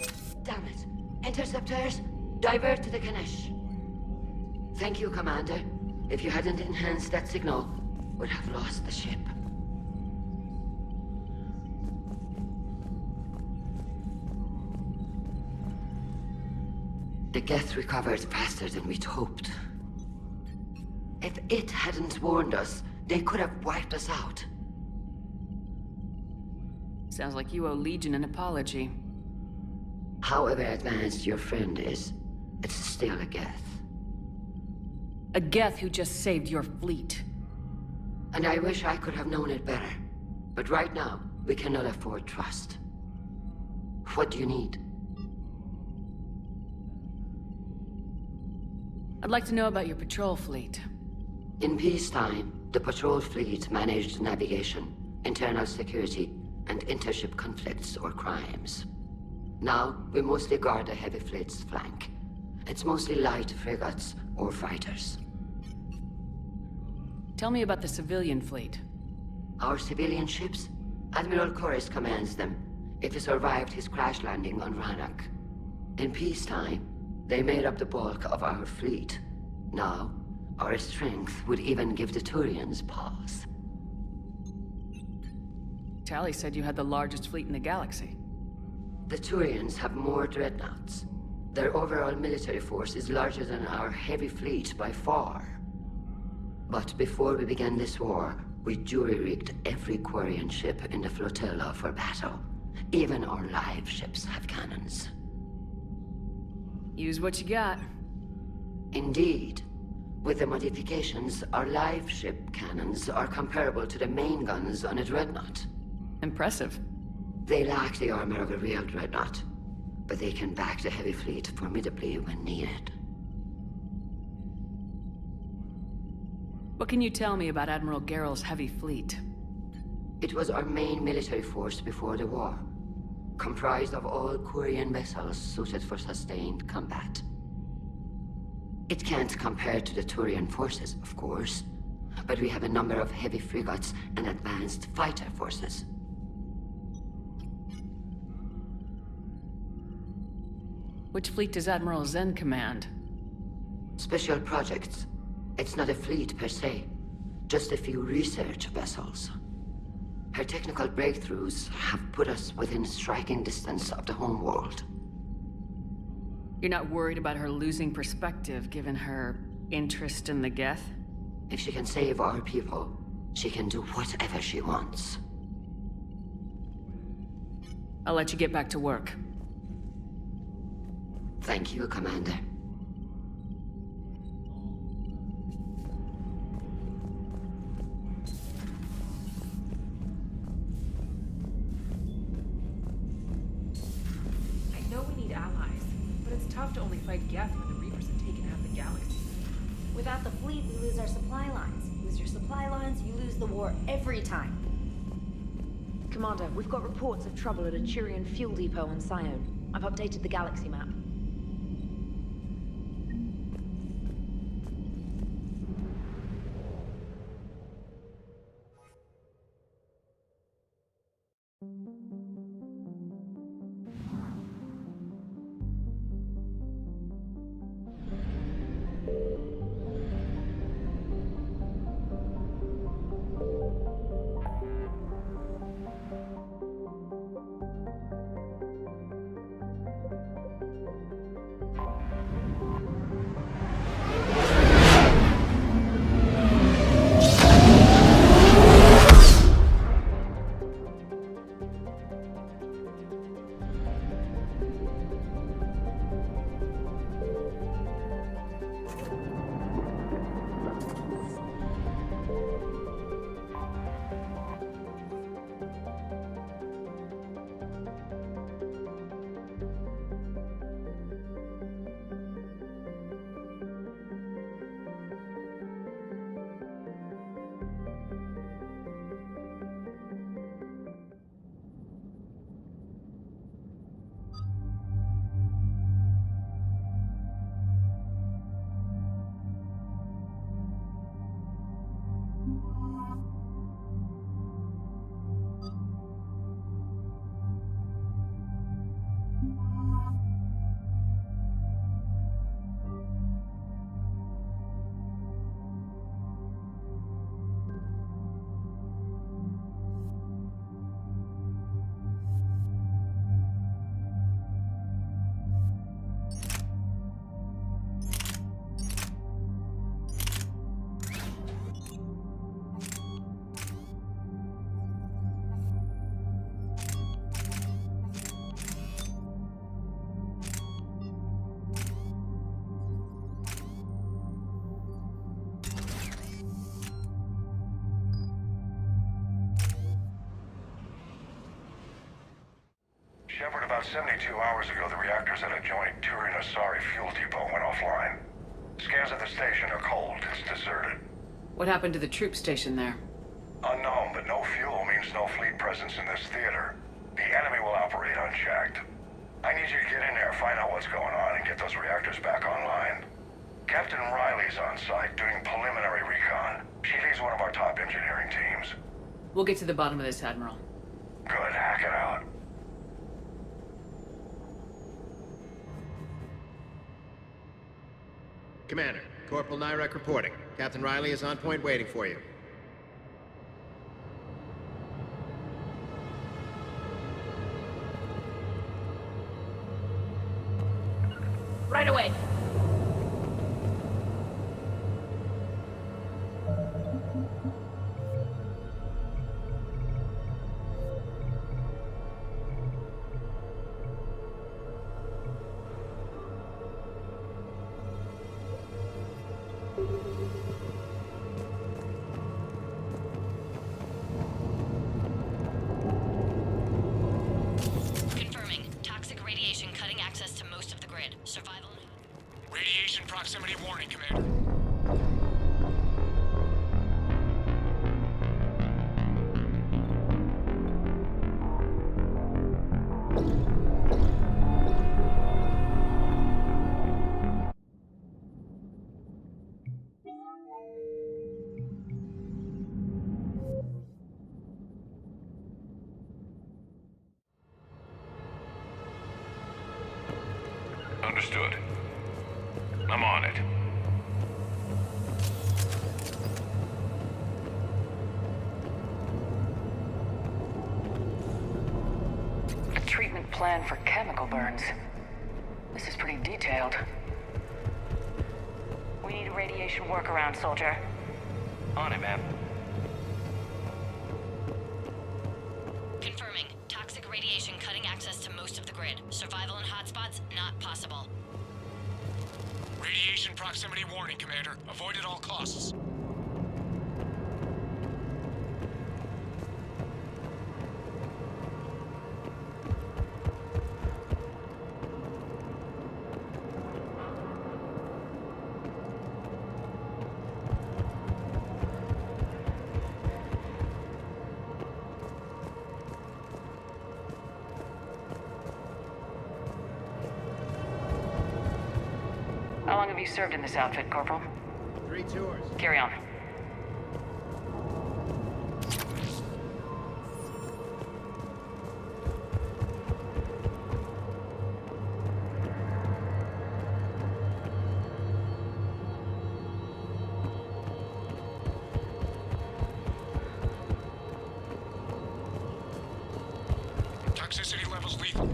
Damn it. Interceptors, divert to the Ganesh. Thank you, Commander. If you hadn't enhanced that signal, we'd have lost the ship. The Geth recovered faster than we'd hoped. If it hadn't warned us, they could have wiped us out. Sounds like you owe Legion an apology. However advanced your friend is, it's still a Geth. A Geth who just saved your fleet. And I wish I could have known it better. But right now, we cannot afford trust. What do you need? I'd like to know about your patrol fleet. In peacetime, the patrol fleet managed navigation, internal security, and intership conflicts or crimes. Now, we mostly guard the heavy fleet's flank. It's mostly light frigates or fighters. Tell me about the civilian fleet. Our civilian ships? Admiral Corus commands them, if he survived his crash landing on Rannoch. In peacetime, they made up the bulk of our fleet. Now, our strength would even give the Turians pause. Tally said you had the largest fleet in the galaxy. The Turians have more dreadnoughts. Their overall military force is larger than our heavy fleet by far. But before we began this war, we jury-rigged every Quarian ship in the flotilla for battle. Even our live ships have cannons. Use what you got. Indeed. With the modifications, our live ship cannons are comparable to the main guns on a dreadnought. Impressive. They lack the armor of a real dreadnought, but they can back the heavy fleet formidably when needed. What can you tell me about Admiral Geralt's heavy fleet? It was our main military force before the war, comprised of all Quarian vessels suited for sustained combat. It can't compare to the Turian forces, of course, but we have a number of heavy frigates and advanced fighter forces. Which fleet does Admiral Zen command? Special projects. It's not a fleet per se, just a few research vessels. Her technical breakthroughs have put us within striking distance of the homeworld. You're not worried about her losing perspective, given her interest in the Geth? If she can save our people, she can do whatever she wants. I'll let you get back to work. Thank you, Commander. I know we need allies, but it's tough to only fight Geth when the Reapers have taken half the galaxy. Without the fleet, we lose our supply lines. Lose your supply lines, lose the war every time. Commander, we've got reports of trouble at a Turian fuel depot on Scion. I've updated the galaxy map. Shepard, about 72 hours ago, the reactors at a joint Turian-Asari fuel depot went offline. Scans at the station are cold. It's deserted. What happened to the troop station there? Unknown, but no fuel means no fleet presence in this theater. The enemy will operate unchecked. I need you to get in there, find out what's going on, and get those reactors back online. Captain Riley's on site doing preliminary recon. She leads one of our top engineering teams. We'll get to the bottom of this, Admiral. Good, hack it out. Commander, Corporal Nyrek reporting. Captain Riley is on point waiting for you. Right away. Confirming. Toxic radiation cutting access to most of the grid. Survival. Radiation proximity warning, Commander. Understood. I'm on it. A treatment plan for chemical burns. This is pretty detailed. We need a radiation workaround, soldier. On it, ma'am. Confirming. Toxic radiation cutting access to most of the grid. Survival in hotspots not possible. Radiation proximity warning, Commander. Avoid at all costs. you served in this outfit, Corporal? 3 tours. Carry on. Toxicity levels lethal.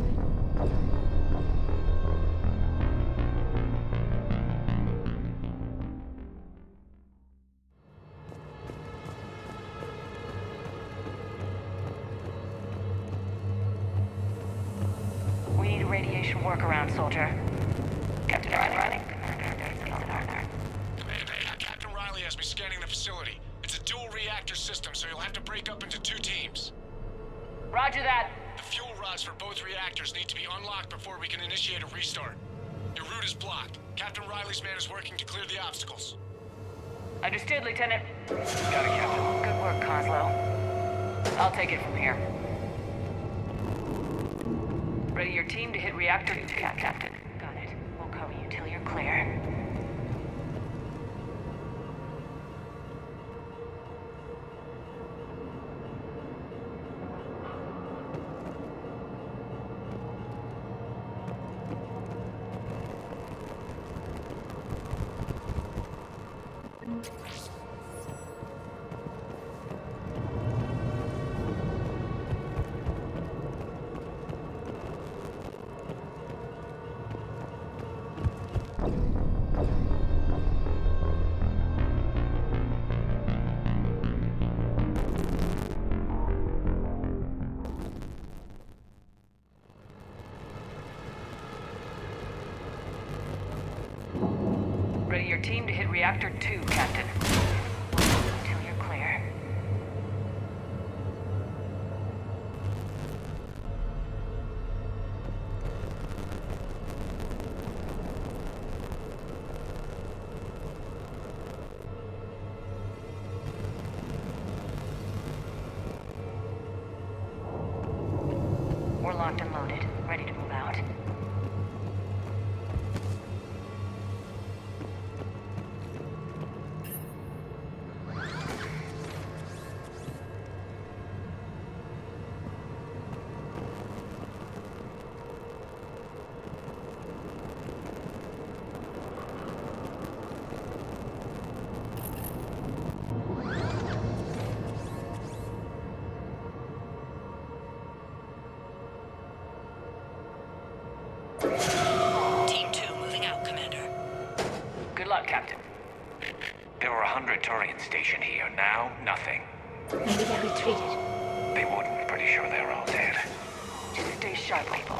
We need a radiation workaround, soldier. Captain Riley. Captain Riley has me scanning the facility. It's a dual reactor system, so you'll have to break up into 2 teams. Roger that. The fuel rods for both reactors need to be unlocked before we can initiate a restart. Your route is blocked. Captain Riley's man is working to clear the obstacles. Understood, Lieutenant. Got it, Captain. Good work, Coslow. I'll take it from here. Ready your team to hit reactor 2, Captain. Got it. We'll cover you till you're clear. Ready your team to hit reactor 2, Captain. Until you're clear. We're locked and loaded, ready to move out. Team 2 moving out, Commander. Good luck, Captain. There were 100 Turians stationed here. Now, nothing. Maybe they retreated. They wouldn't. Pretty sure they're all dead. Just stay sharp, people.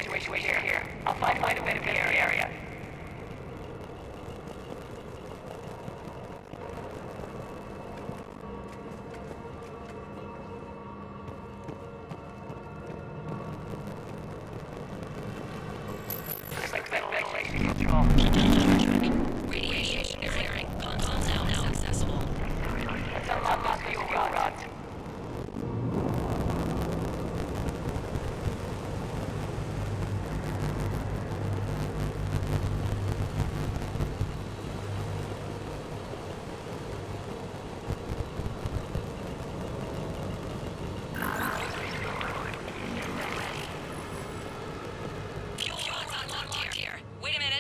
Situation here. I'll find a bit of the area. Looks like ventilation control. Radiation clearing. Console now accessible. Let's unlock fuel rods. Wait a minute.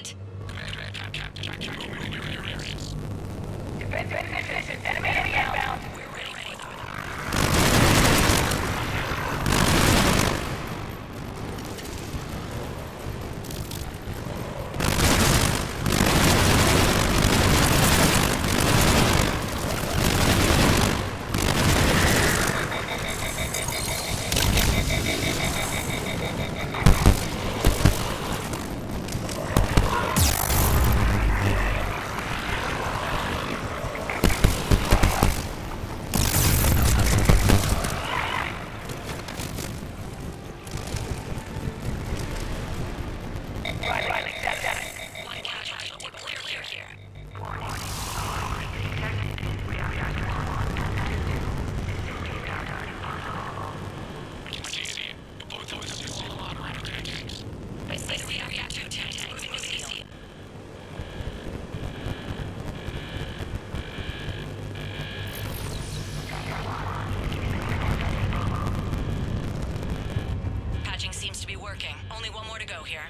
Enemy outbound. Patching seems to be working. Only one more to go here.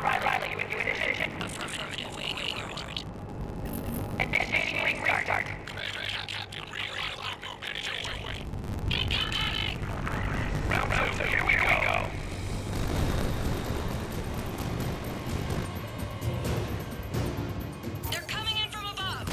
Riley, with your decision. Affirmative. Waiting your word. Initiating restart. Round 2, here we go. They're coming in from above.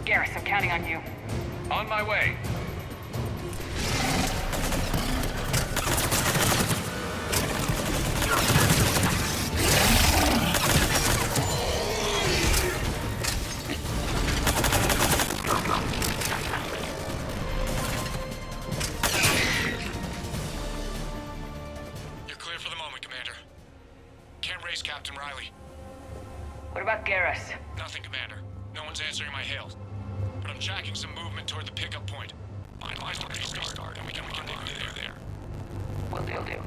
Garrus, I'm counting on you. On my way. You're clear for the moment, Commander. Can't raise Captain Riley. What about Garrus? Nothing, Commander. No one's answering my hails. But I'm tracking some movement toward the pickup point. Finalize the restart, and we can rendezvous there. Will do.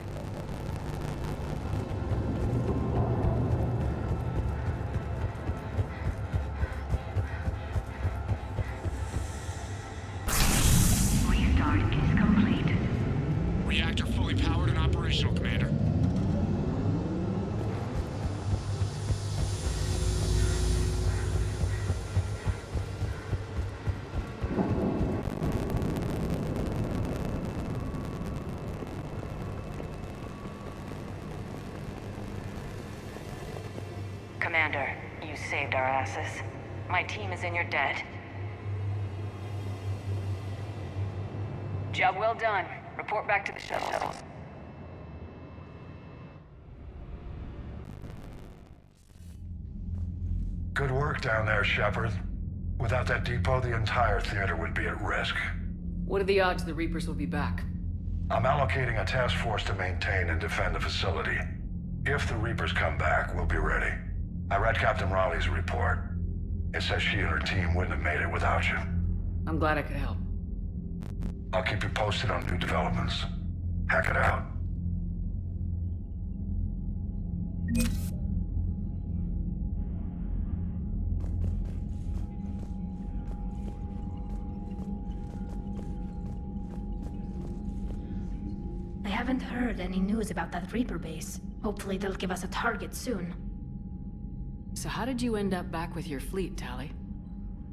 Restart is complete. Reactor fully powered and operational, Commander. Commander, you saved our asses. My team is in your debt. Job well done. Report back to the shuttle. Good work down there, Shepard. Without that depot, the entire theater would be at risk. What are the odds the Reapers will be back? I'm allocating a task force to maintain and defend the facility. If the Reapers come back, we'll be ready. I read Captain Raleigh's report. It says she and her team wouldn't have made it without you. I'm glad I could help. I'll keep you posted on new developments. Hack it out. I haven't heard any news about that Reaper base. Hopefully they'll give us a target soon. So how did you end up back with your fleet, Tali?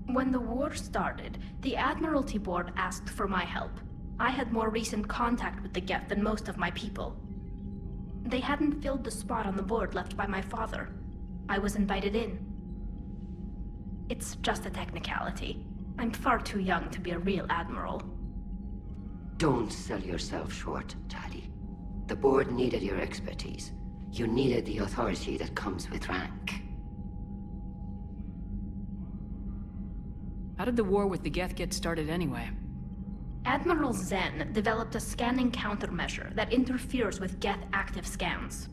When the war started, the Admiralty Board asked for my help. I had more recent contact with the Geth than most of my people. They hadn't filled the spot on the board left by my father. I was invited in. It's just a technicality. I'm far too young to be a real admiral. Don't sell yourself short, Tali. The board needed your expertise. You needed the authority that comes with rank. How did the war with the Geth get started anyway? Admiral Zen developed a scanning countermeasure that interferes with Geth active scans.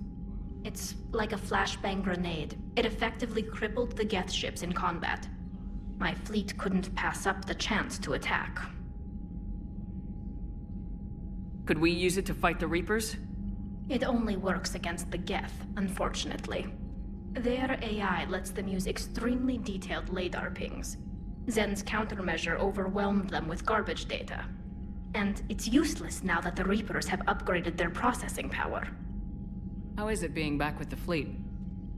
It's like a flashbang grenade. It effectively crippled the Geth ships in combat. My fleet couldn't pass up the chance to attack. Could we use it to fight the Reapers? It only works against the Geth, unfortunately. Their AI lets them use extremely detailed LADAR pings. Zen's countermeasure overwhelmed them with garbage data. And it's useless now that the Reapers have upgraded their processing power. How is it being back with the fleet?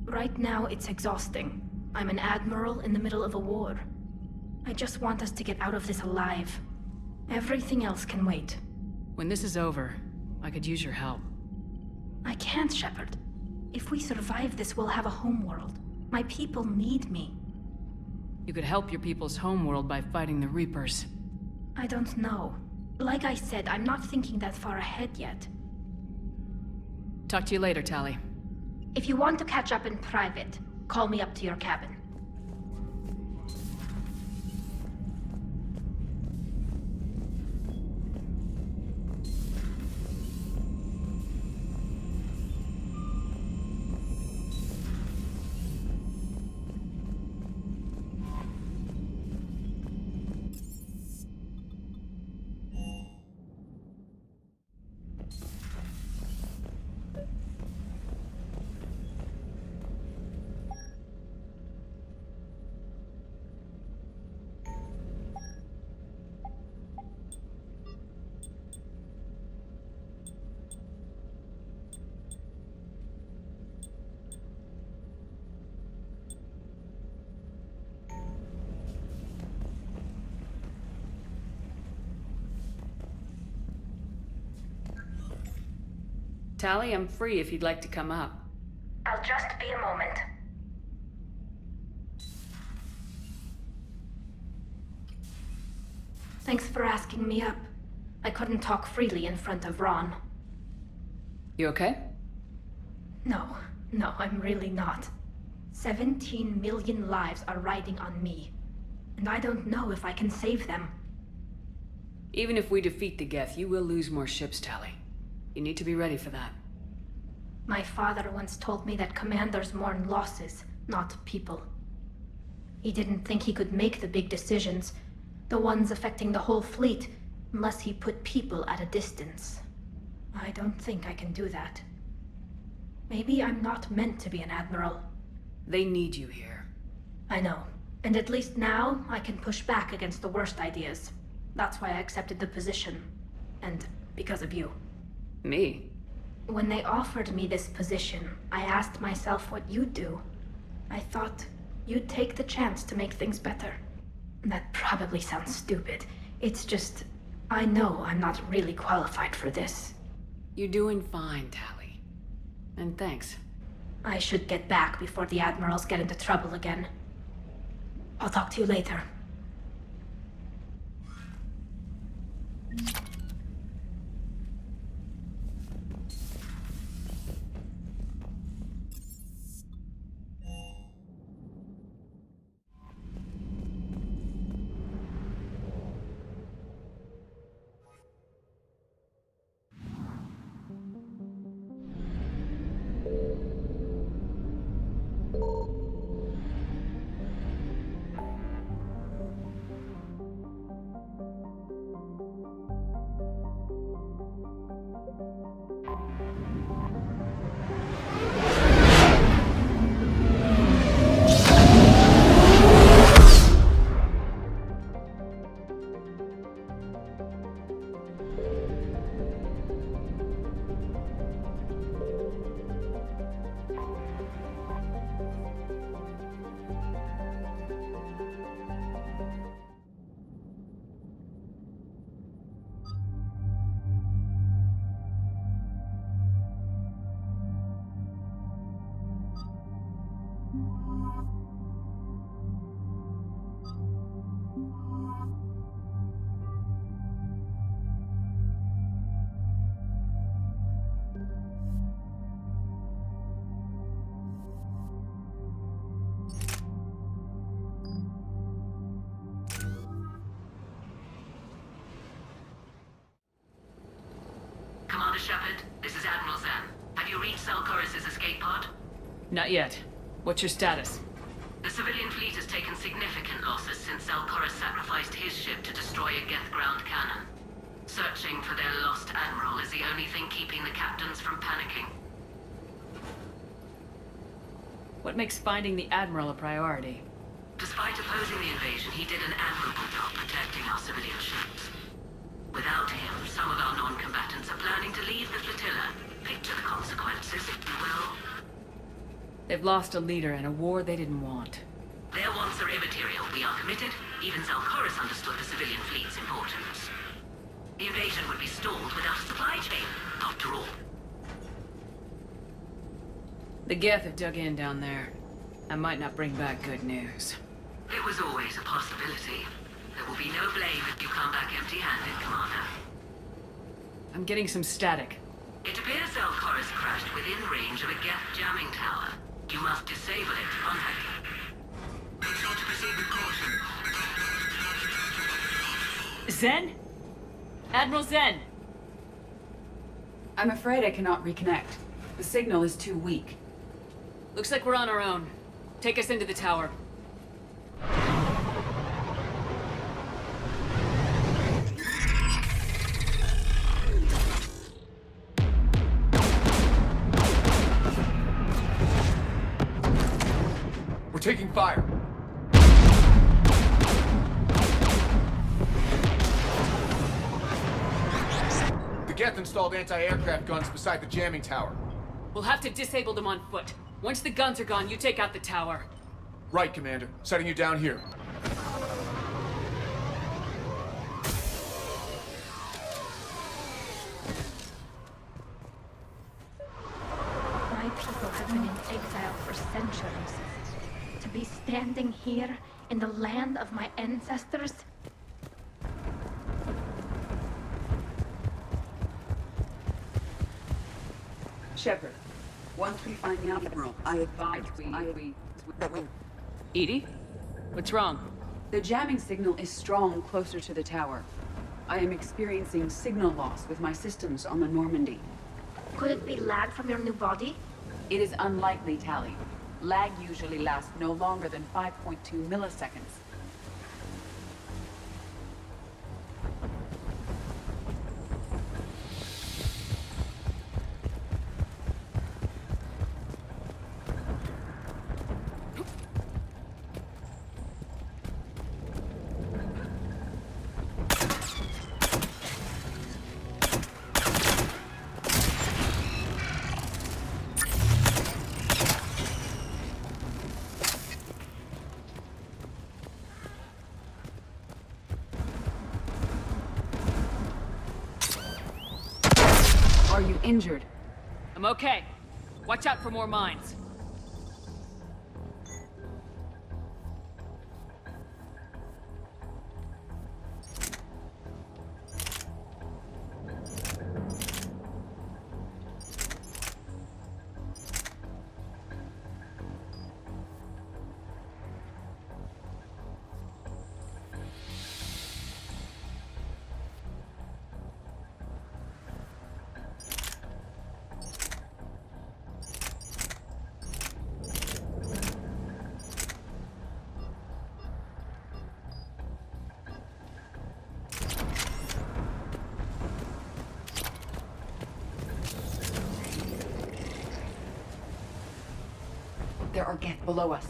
Right now, it's exhausting. I'm an admiral in the middle of a war. I just want us to get out of this alive. Everything else can wait. When this is over, I could use your help. I can't, Shepard. If we survive this, we'll have a homeworld. My people need me. You could help your people's homeworld by fighting the Reapers. I don't know. Like I said, I'm not thinking that far ahead yet. Talk to you later, Tali. If you want to catch up in private, call me up to your cabin. Tali, I'm free if you'd like to come up. I'll just be a moment. Thanks for asking me up. I couldn't talk freely in front of Ron. You okay? No, I'm really not. 17 million lives are riding on me. And I don't know if I can save them. Even if we defeat the Geth, you will lose more ships, Tali. You need to be ready for that. My father once told me that commanders mourn losses, not people. He didn't think he could make the big decisions, the ones affecting the whole fleet, unless he put people at a distance. I don't think I can do that. Maybe I'm not meant to be an admiral. They need you here. I know. And at least now, I can push back against the worst ideas. That's why I accepted the position. And because of you. Me? When they offered me this position, I asked myself what you'd do. I thought you'd take the chance to make things better. That probably sounds stupid. It's just, I know I'm not really qualified for this. You're doing fine, Tali. And thanks. I should get back before the admirals get into trouble again. I'll talk to you later. Commander Shepard, this is Admiral Zen. Have you reached Salcoris' escape pod? Not yet. What's your status? The civilian fleet has taken significant losses since Salcoris sacrificed his ship to destroy a Geth ground cannon. Searching for their lost admiral is the only thing keeping the captains from panicking. What makes finding the Admiral a priority? Despite opposing the invasion, he did an admirable job protecting our civilian ships. Without him, some of our non-combatants are planning to leave the flotilla. Picture the consequences, if you will. They've lost a leader in a war they didn't want. Their wants are immaterial. We are committed. Even Zalcoris understood the civilian fleet's importance. The invasion would be stalled without a supply chain, after all. The Geth have dug in down there. I might not bring back good news. It was always a possibility. There will be no blame if you come back empty-handed, Commander. I'm getting some static. It appears Zalcoris crashed within range of a Geth jamming tower. You must disable it to contact it. Make sure to proceed with caution. Zen? Admiral Zen! I'm afraid I cannot reconnect. The signal is too weak. Looks like we're on our own. Take us into the tower. We're taking fire. The Geth installed anti-aircraft guns beside the jamming tower. We'll have to disable them on foot. Once the guns are gone, you take out the tower. Right, Commander. Setting you down here. My people have been in exile for centuries. To be standing here in the land of my ancestors. Shepard, once we find the Admiral, I advise we... Edie? What's wrong? The jamming signal is strong closer to the tower. I am experiencing signal loss with my systems on the Normandy. Could it be lag from your new body? It is unlikely, Tally. Lag usually lasts no longer than 5.2 milliseconds. Are you injured? I'm okay. Watch out for more mines. There are Geth below us.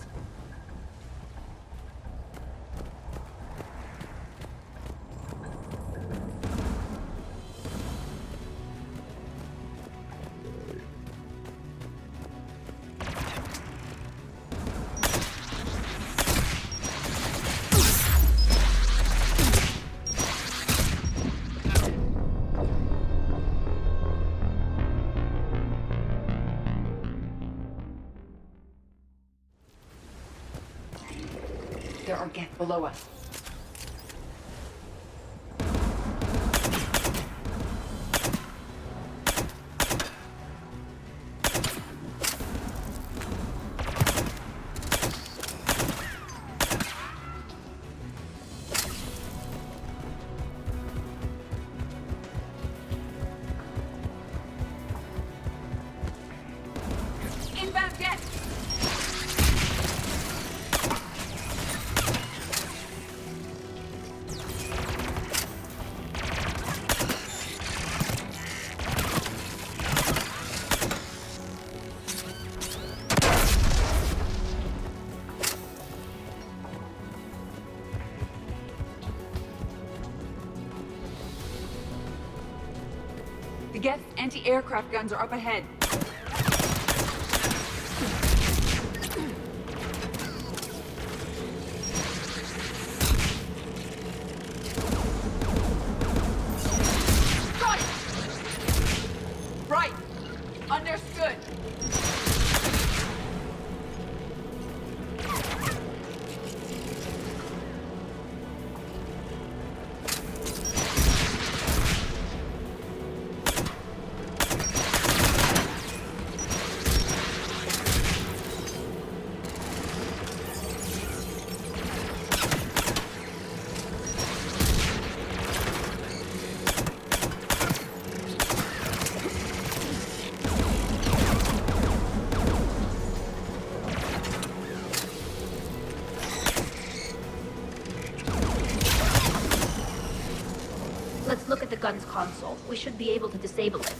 There are Geth below us. Inbound Geth! The Geth anti-aircraft guns are up ahead. Got it! Right. Understood. Let's look at the gun's console. We should be able to disable it.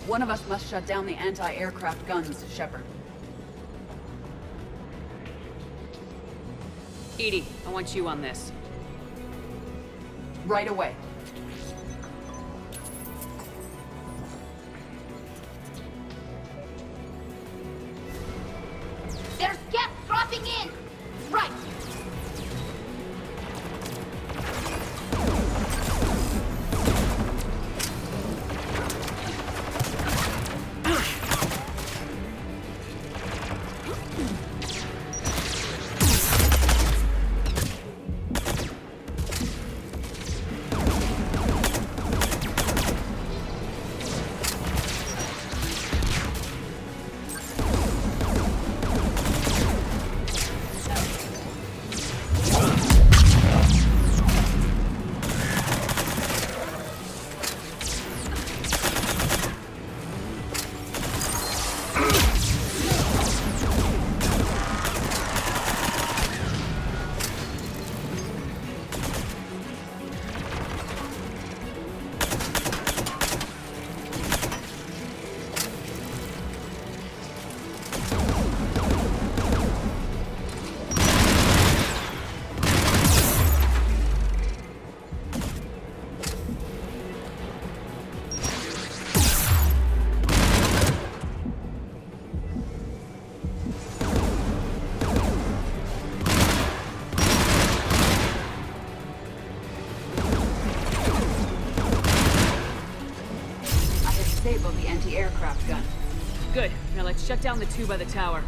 One of us must shut down the anti-aircraft guns, Shepard. Edie, I want you on this. Right away. There's Geth dropping in! Right! Disable the anti-aircraft gun. Good. Now let's shut down the two by the tower.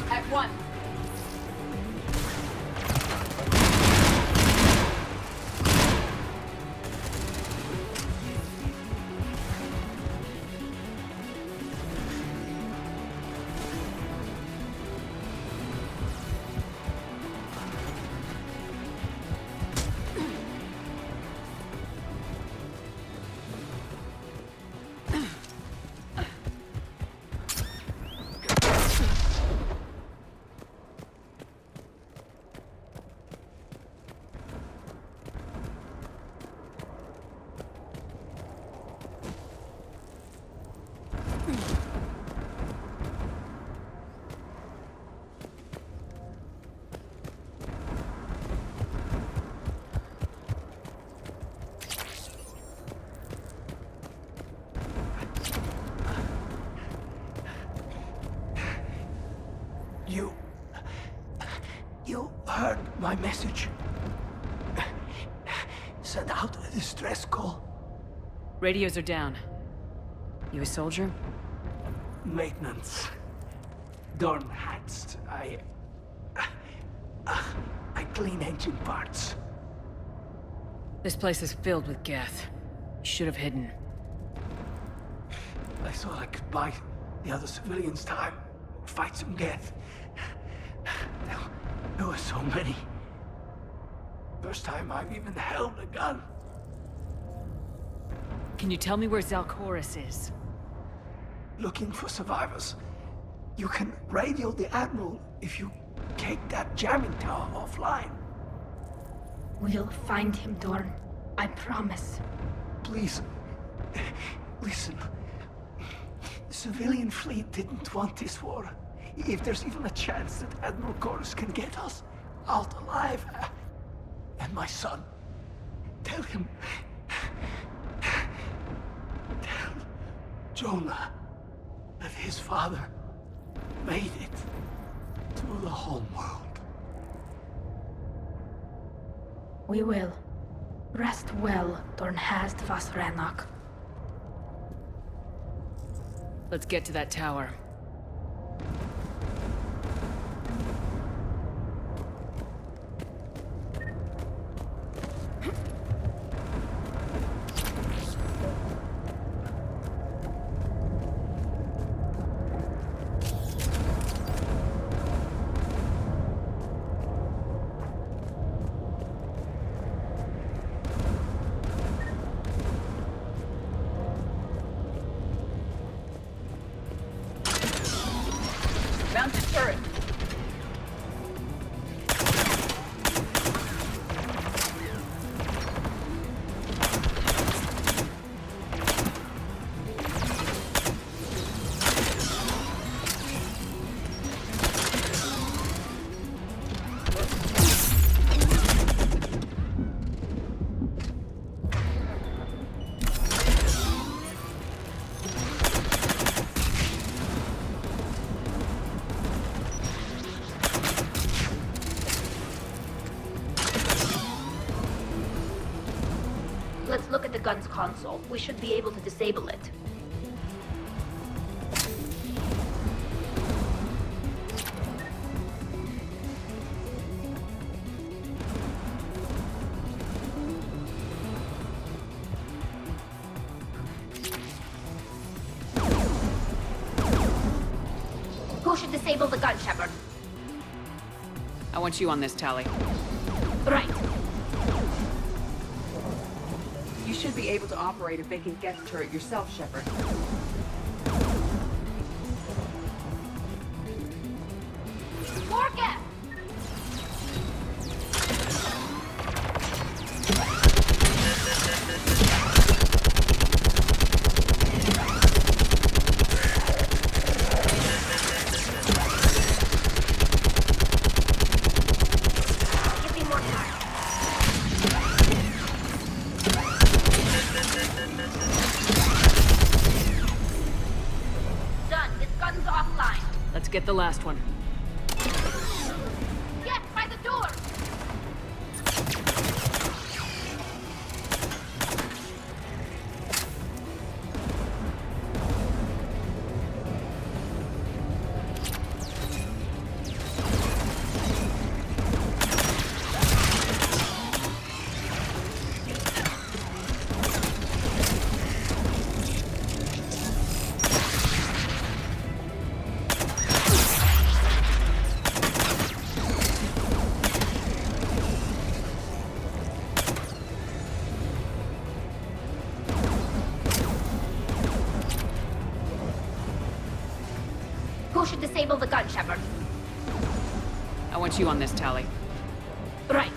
At one. You heard my message. Send out a distress call. Radios are down. You a soldier? Maintenance. Dorn hats. I clean engine parts. This place is filled with Geth. You should have hidden. I thought I could buy the other civilians time. Fight some Geth. There were so many. First time I've even held a gun. Can you tell me where Zalcoris is? Looking for survivors. You can radio the Admiral if you take that jamming tower offline. We'll find him, Dorn. I promise. Please, listen. The civilian fleet didn't want this war. If there's even a chance that Admiral Chorus can get us out alive, and my son, tell him, tell Jonah that his father made it to the home world. We will. Rest well, Dorn Hast vas Rannoch. Let's get to that tower. Mounted turret. Let's look at the gun's console. We should be able to disable it. Who should disable the gun, Shepard? I want you on this, Tally. Right. You should be able to operate a vacant Geth turret yourself, Shepard. More Geth! Give me more time. Done. This gun's offline. Let's get the last one. Get by the door! Who should disable the gun, Shepard? I want you on this, Tally. Right.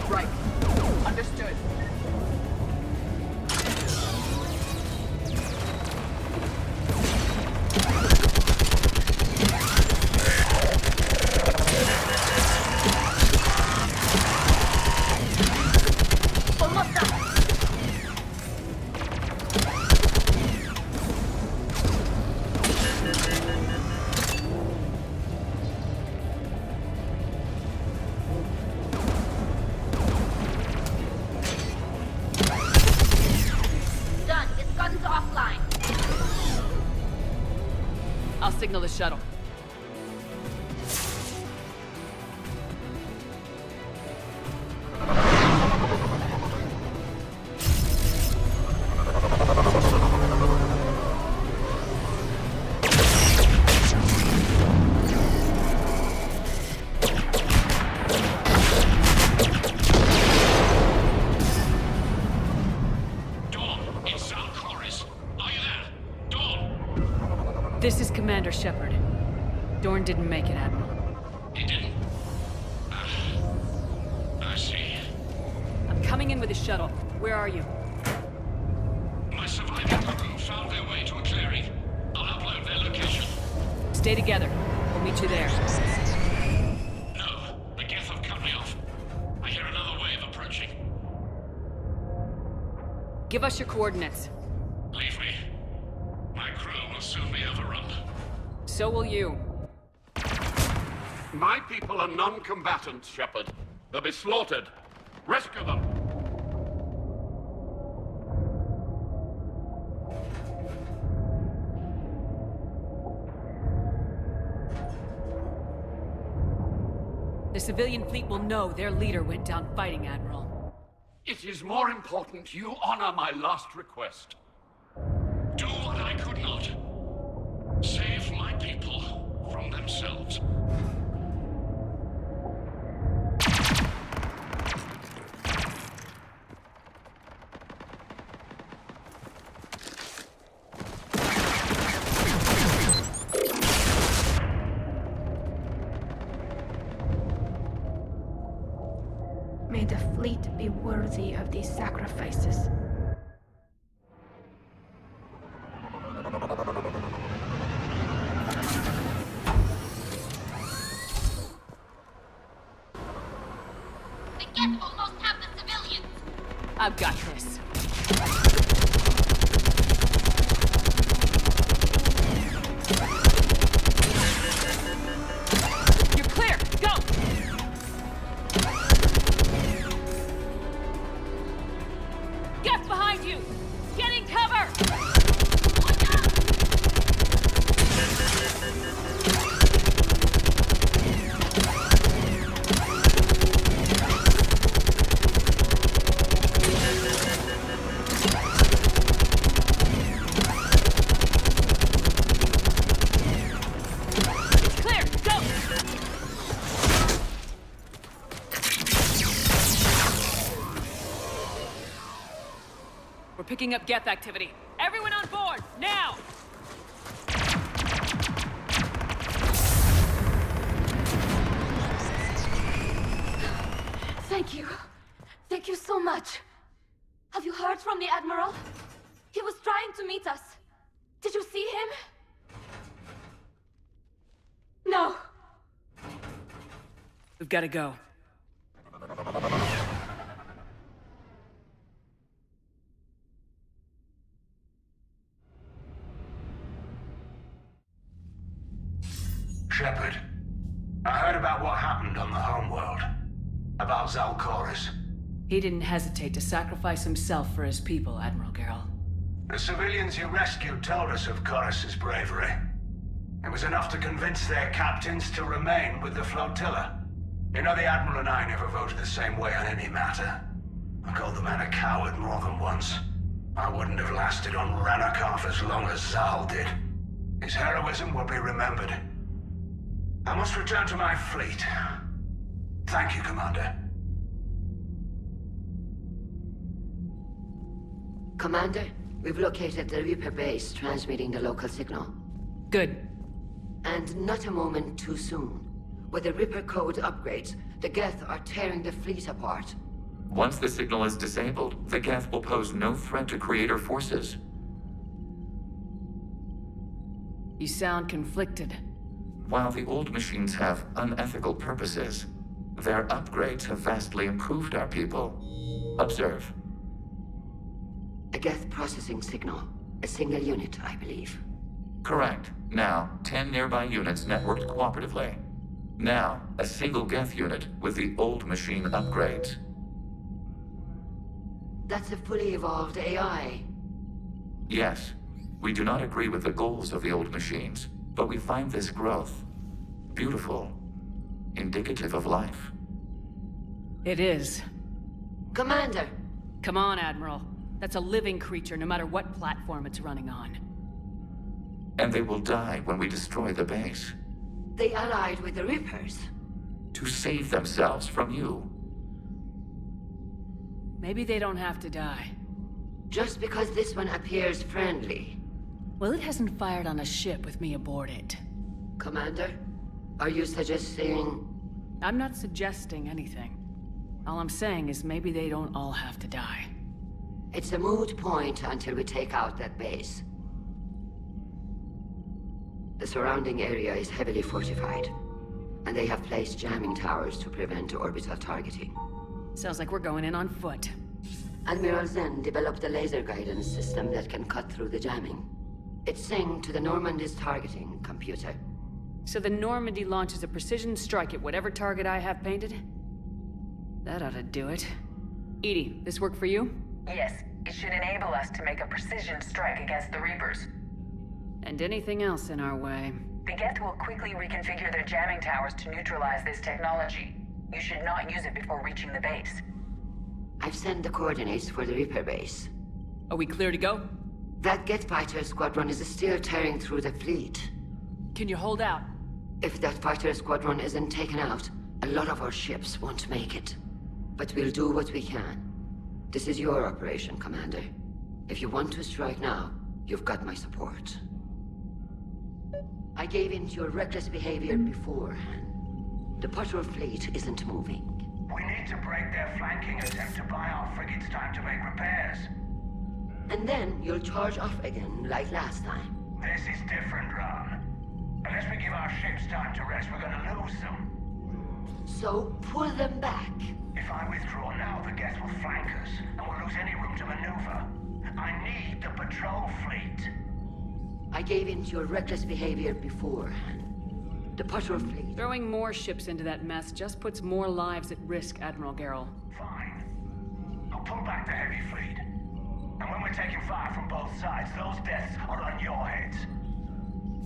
Right. Understood. Almost done. signal the shuttle. This is Commander Shepard. Dorn didn't make it, Admiral. He didn't? I see. I'm coming in with the shuttle. Where are you? My surviving crew found their way to a clearing. I'll upload their location. Stay together. We'll meet you there. No, the Geth have cut me off. I hear another wave approaching. Give us your coordinates. Leave me. My crew will soon be overrun. So will you. My people are non-combatants, Shepard. They'll be slaughtered. Rescue them! The civilian fleet will know their leader went down fighting, Admiral. It is more important you honor my last request. Do what I could not. Save my people from themselves. May the fleet be worthy of these sacrifices. The Geth almost have the civilians! I've got this. You're clear! Go! Geth behind you! Getting cover! We're picking up Geth activity. Everyone on board, now! Thank you. Thank you so much. Have you heard from the Admiral? He was trying to meet us. Did you see him? No. We've got to go. Shepard, I heard about what happened on the homeworld. About Zalcoris. He didn't hesitate to sacrifice himself for his people, Admiral Gerrel. The civilians you rescued told us of Corus's bravery. It was enough to convince their captains to remain with the flotilla. You know, the Admiral and I never voted the same way on any matter. I called the man a coward more than once. I wouldn't have lasted on Ranakov as long as Zal did. His heroism will be remembered. I must return to my fleet. Thank you, Commander. Commander, we've located the Reaper base transmitting the local signal. Good. And not a moment too soon. With the Reaper code upgrades, the Geth are tearing the fleet apart. Once the signal is disabled, the Geth will pose no threat to Creator forces. You sound conflicted. While the old machines have unethical purposes, their upgrades have vastly improved our people. Observe. A Geth processing signal. A single unit, I believe. Correct. Now, 10 nearby units networked cooperatively. Now, a single Geth unit with the old machine upgrades. That's a fully evolved AI. Yes. We do not agree with the goals of the old machines. But we find this growth beautiful, indicative of life. It is. Commander! Come on, Admiral. That's a living creature, no matter what platform it's running on. And they will die when we destroy the base. They allied with the Reapers. To save themselves from you. Maybe they don't have to die. Just because this one appears friendly. Well, it hasn't fired on a ship with me aboard it. Commander, are you suggesting... I'm not suggesting anything. All I'm saying is maybe they don't all have to die. It's a moot point until we take out that base. The surrounding area is heavily fortified, and they have placed jamming towers to prevent orbital targeting. Sounds like we're going in on foot. Admiral Zen developed a laser guidance system that can cut through the jamming. It's synced to the Normandy's targeting computer. So the Normandy launches a precision strike at whatever target I have painted? That ought to do it. Edie, this work for you? Yes, it should enable us to make a precision strike against the Reapers. And anything else in our way. The Geth will quickly reconfigure their jamming towers to neutralize this technology. You should not use it before reaching the base. I've sent the coordinates for the Reaper base. Are we clear to go? That Geth fighter squadron is still tearing through the fleet. Can you hold out? If that fighter squadron isn't taken out, a lot of our ships won't make it. But we'll do what we can. This is your operation, Commander. If you want to strike now, you've got my support. I gave in to your reckless behavior beforehand. The patrol fleet isn't moving. We need to break their flanking attempt to buy our frigates time to make repairs. And then you'll charge off again, like last time. This is different, Ron. Unless we give our ships time to rest, we're gonna lose them. So, pull them back. If I withdraw now, the Geth will flank us, and we'll lose any room to maneuver. I need the patrol fleet. I gave in to your reckless behavior beforehand. The patrol fleet... Throwing more ships into that mess just puts more lives at risk, Admiral Garrel. Fine. I'll pull back the heavy fleet. And when we're taking fire from both sides, those deaths are on your heads.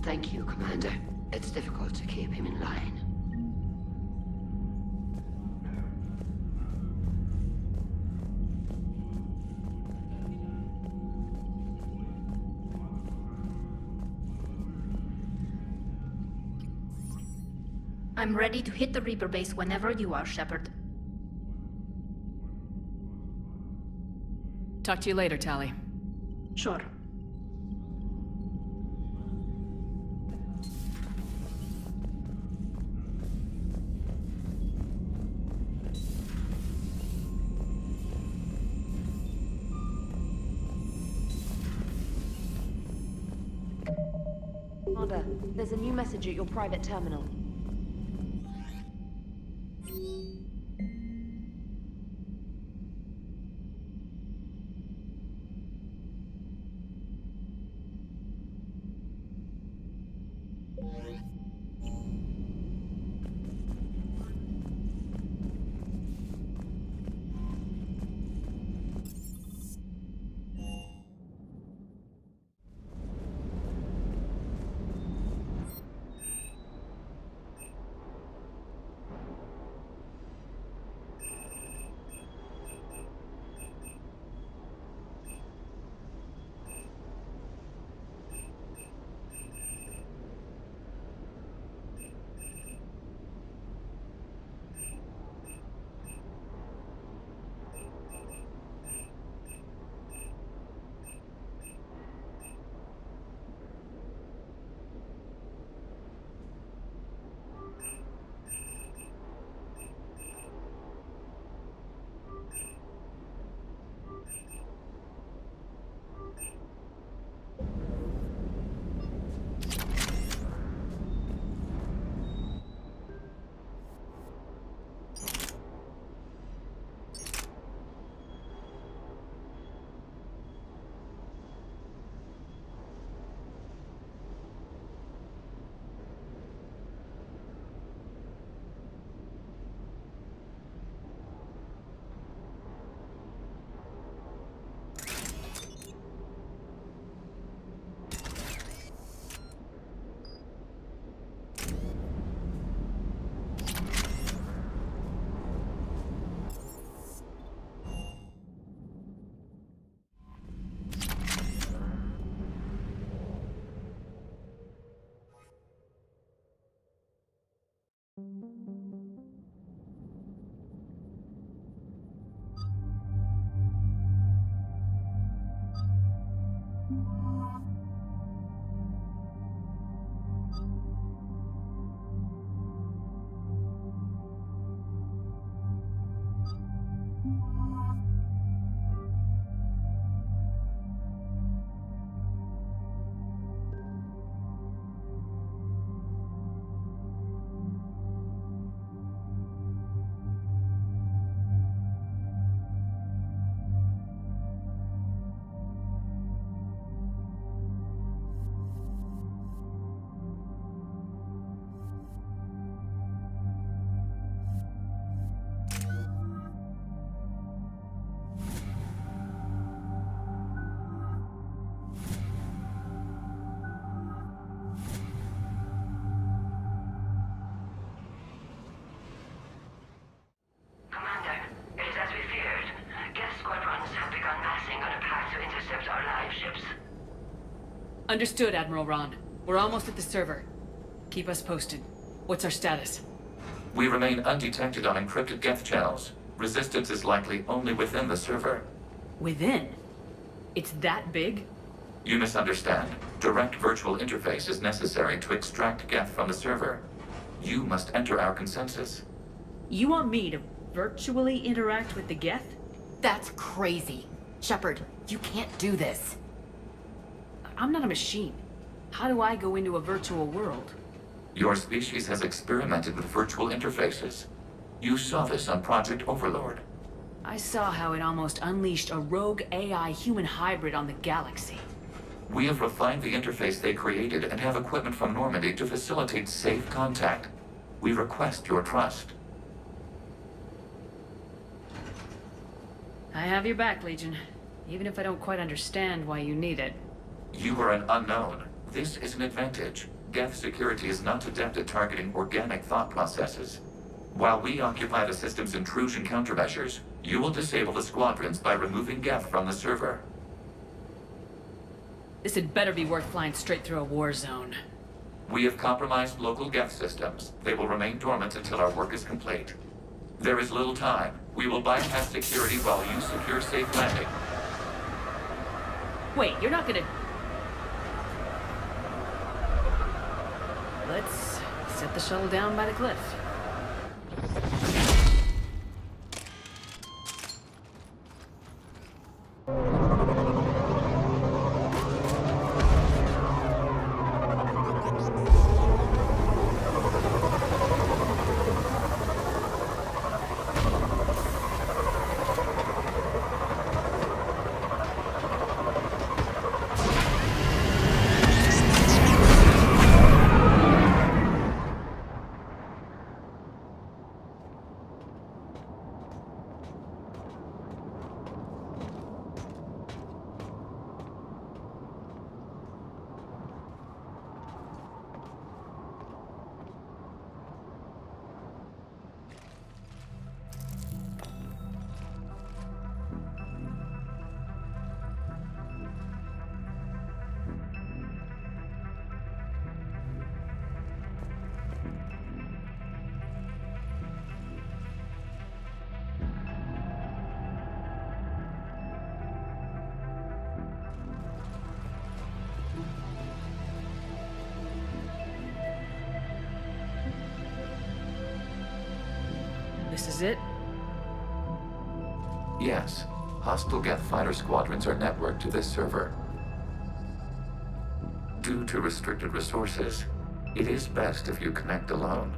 Thank you, Commander. It's difficult to keep him in line. I'm ready to hit the Reaper base whenever you are, Shepard. Talk to you later, Tali. Sure. Commander, there's a new message at your private terminal. intercept our live ships. Understood, Admiral Ron. We're almost at the server. Keep us posted. What's our status? We remain undetected on encrypted Geth channels. Resistance is likely only within the server. Within? It's that big? You misunderstand. Direct virtual interface is necessary to extract Geth from the server. You must enter our consensus. You want me to virtually interact with the Geth? That's crazy. Shepard, you can't do this. I'm not a machine. How do I go into a virtual world? Your species has experimented with virtual interfaces. You saw this on Project Overlord. I saw how it almost unleashed a rogue AI human hybrid on the galaxy. We have refined the interface they created and have equipment from Normandy to facilitate safe contact. We request your trust. I have your back, Legion. Even if I don't quite understand why you need it. You are an unknown. This is an advantage. Geth security is not adept at targeting organic thought processes. While we occupy the system's intrusion countermeasures, you will disable the squadrons by removing Geth from the server. This had better be worth flying straight through a war zone. We have compromised local Geth systems. They will remain dormant until our work is complete. There is little time. We will bypass security while you secure safe landing. Wait, you're not gonna... Let's set the shuttle down by the cliff. This is it? Yes. Hostile Geth fighter squadrons are networked to this server. Due to restricted resources, it is best if you connect alone.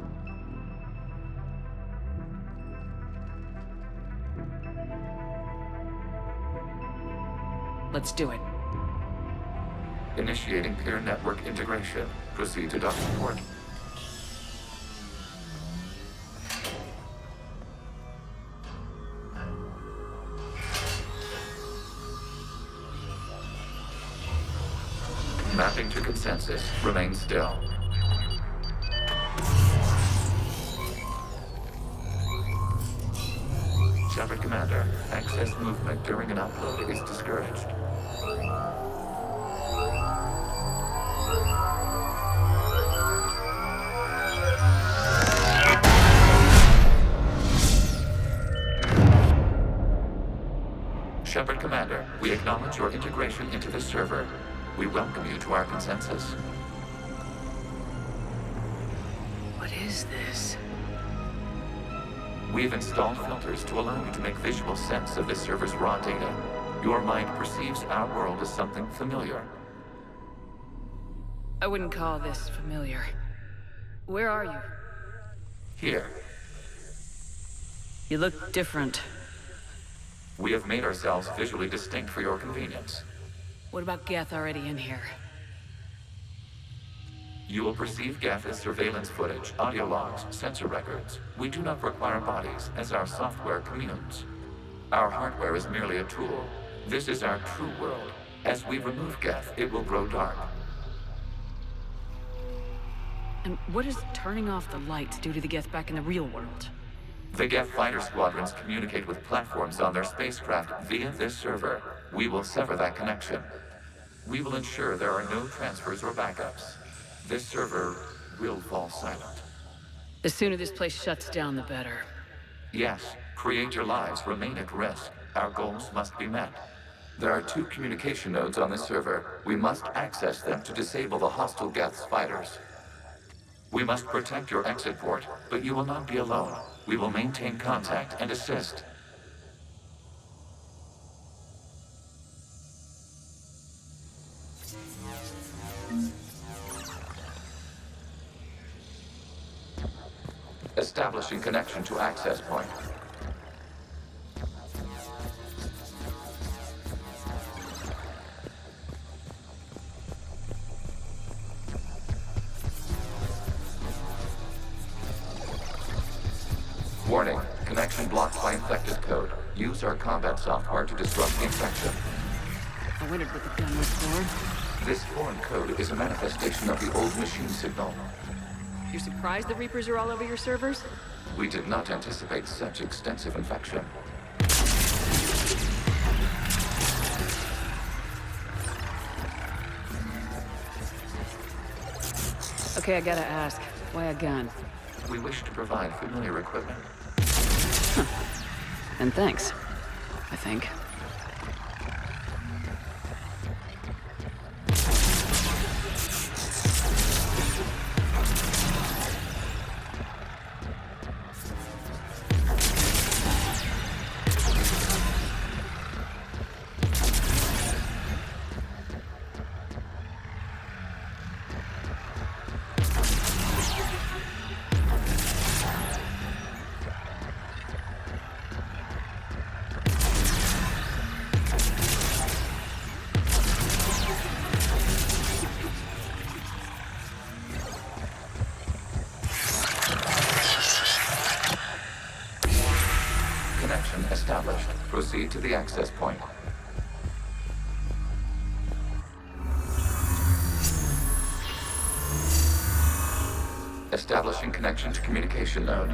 Let's do it. Initiating peer network integration. Proceed to docking port. Mapping to consensus. Remain still. Shepard Commander, access movement during an upload is discouraged. Shepard Commander, we acknowledge your integration into the server. We welcome you to our consensus. What is this? We've installed filters to allow you to make visual sense of this server's raw data. Your mind perceives our world as something familiar. I wouldn't call this familiar. Where are you? Here. You look different. We have made ourselves visually distinct for your convenience. What about Geth already in here? You will perceive Geth as surveillance footage, audio logs, sensor records. We do not require bodies, as our software communes. Our hardware is merely a tool. This is our true world. As we remove Geth, it will grow dark. And what does turning off the lights do to the Geth back in the real world? The Geth fighter squadrons communicate with platforms on their spacecraft via this server. we will sever that connection. We will ensure there are no transfers or backups. This server will fall silent. The sooner this place shuts down, the better. Yes, creator lives remain at risk. Our goals must be met. There are 2 communication nodes on this server. We must access them to disable the hostile Geth's fighters. We must protect your exit port, but you will not be alone. We will maintain contact and assist. Establishing connection to access point. Warning, connection blocked by infected code. Use our combat software to disrupt the infection. I wondered what the gun was for. This foreign code is a manifestation of the old machine signal. You're surprised the Reapers are all over your servers? We did not anticipate such extensive infection. Okay, I gotta ask. Why a gun? We wish to provide familiar equipment. Huh. And thanks, I think. Established. Proceed to the access point. Establishing connection to communication node.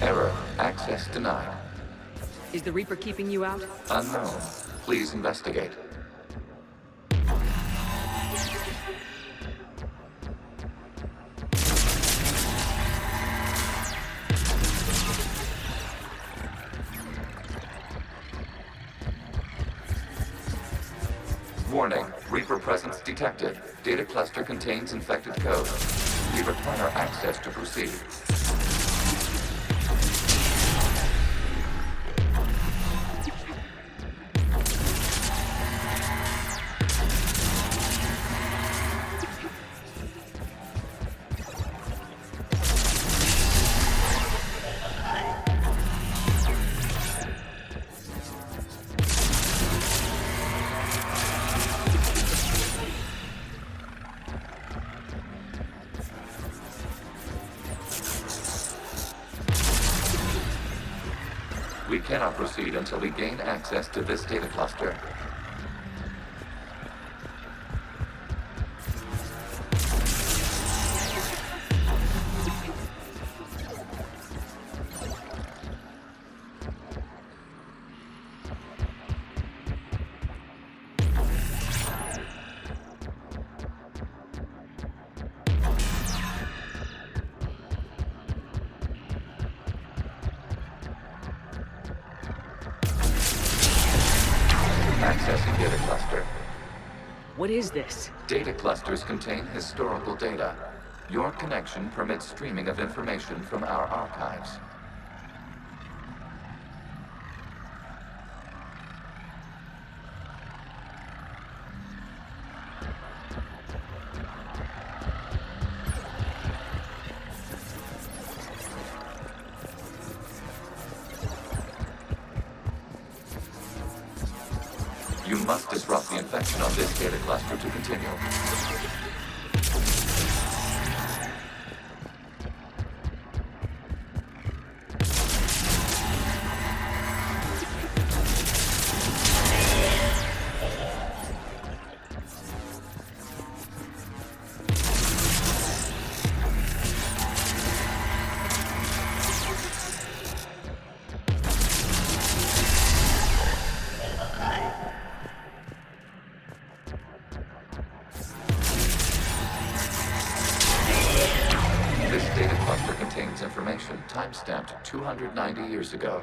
Error. Access denied. Is the Reaper keeping you out? Unknown. Please investigate. Warning, Reaper presence detected. Data cluster contains infected code. We require access to proceed. We cannot proceed until we gain access to this data cluster. Accessing data cluster. What is this? Data clusters contain historical data. Your connection permits streaming of information from our archives. You must disrupt the infection on this data cluster to continue. 290 years ago.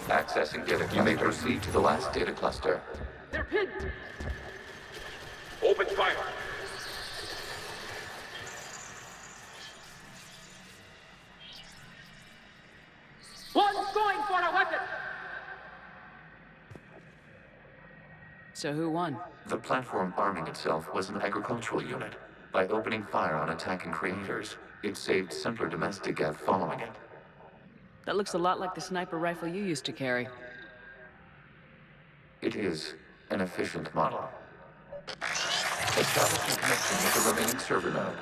Accessing data. You may proceed to the last data cluster. They're pinned! Open fire! One's going for a weapon! So who won? The platform arming itself was an agricultural unit. By opening fire on attacking creators, it saved simpler domestic Geth following it. That looks a lot like the sniper rifle you used to carry. It is an efficient model. Establishing connection with the remaining server node.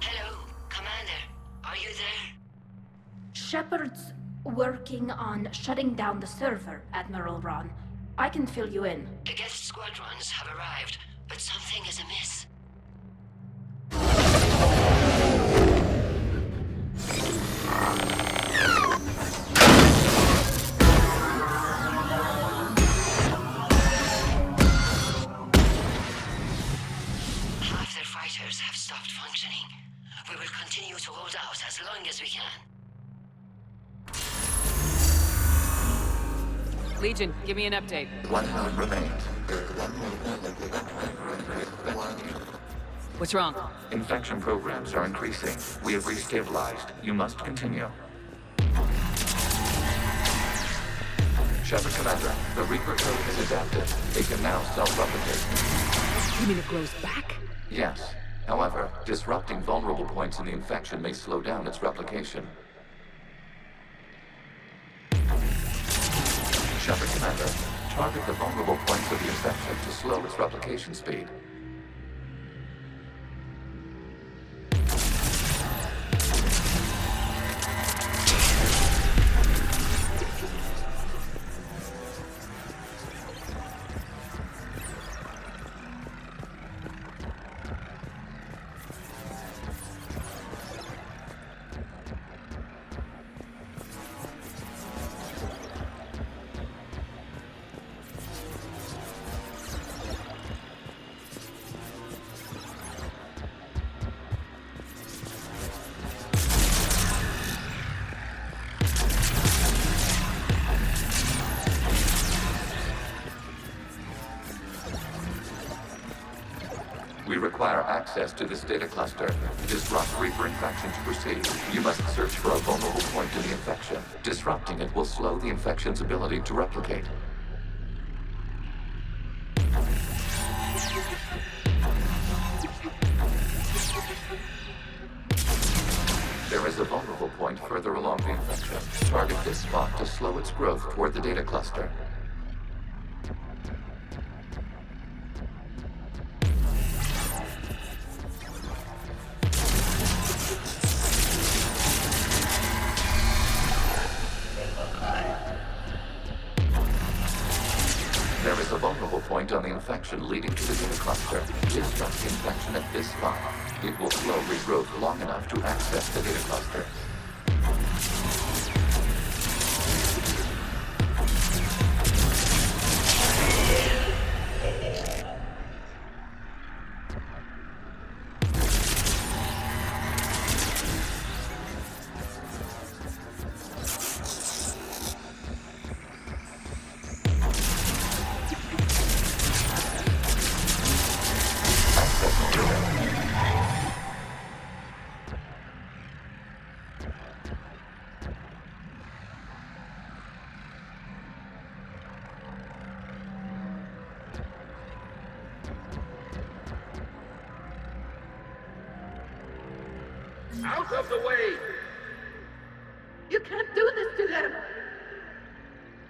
Hello, Commander. Are you there? Shepard's working on shutting down the server, Admiral Ron. I can fill you in. The Geth squadrons have arrived, but something is amiss. Half their fighters have stopped functioning. We will continue to hold out as long as we can. Legion, give me an update. One node remains. What's wrong? Infection programs are increasing. We have restabilized. You must continue. Shepard Commander, the Reaper code has adapted. It can now self-replicate. You mean it grows back? Yes. However, disrupting vulnerable points in the infection may slow down its replication. Shepard Commander, target the vulnerable points of the infection to slow its replication speed. We require access to this data cluster. Disrupt Reaper infection to proceed. You must search for a vulnerable point in the infection. Disrupting it will slow the infection's ability to replicate. There is a vulnerable point further along the infection. Target this spot to slow its growth toward the data cluster. There is a vulnerable point on the infection leading to the data cluster. Disrupt the infection at this spot. It will slow regrowth long enough to access the data cluster. Out of the way! You can't do this to them!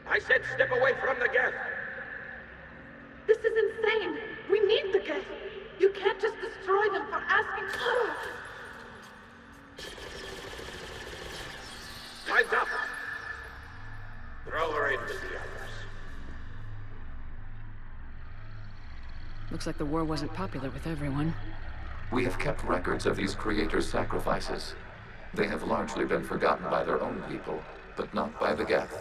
I said step away from the Geth! This is insane! We need the Geth! You can't just destroy them for asking for us! Looks like the war wasn't popular with everyone. We have kept records of these creators' sacrifices. They have largely been forgotten by their own people, but not by the Geth.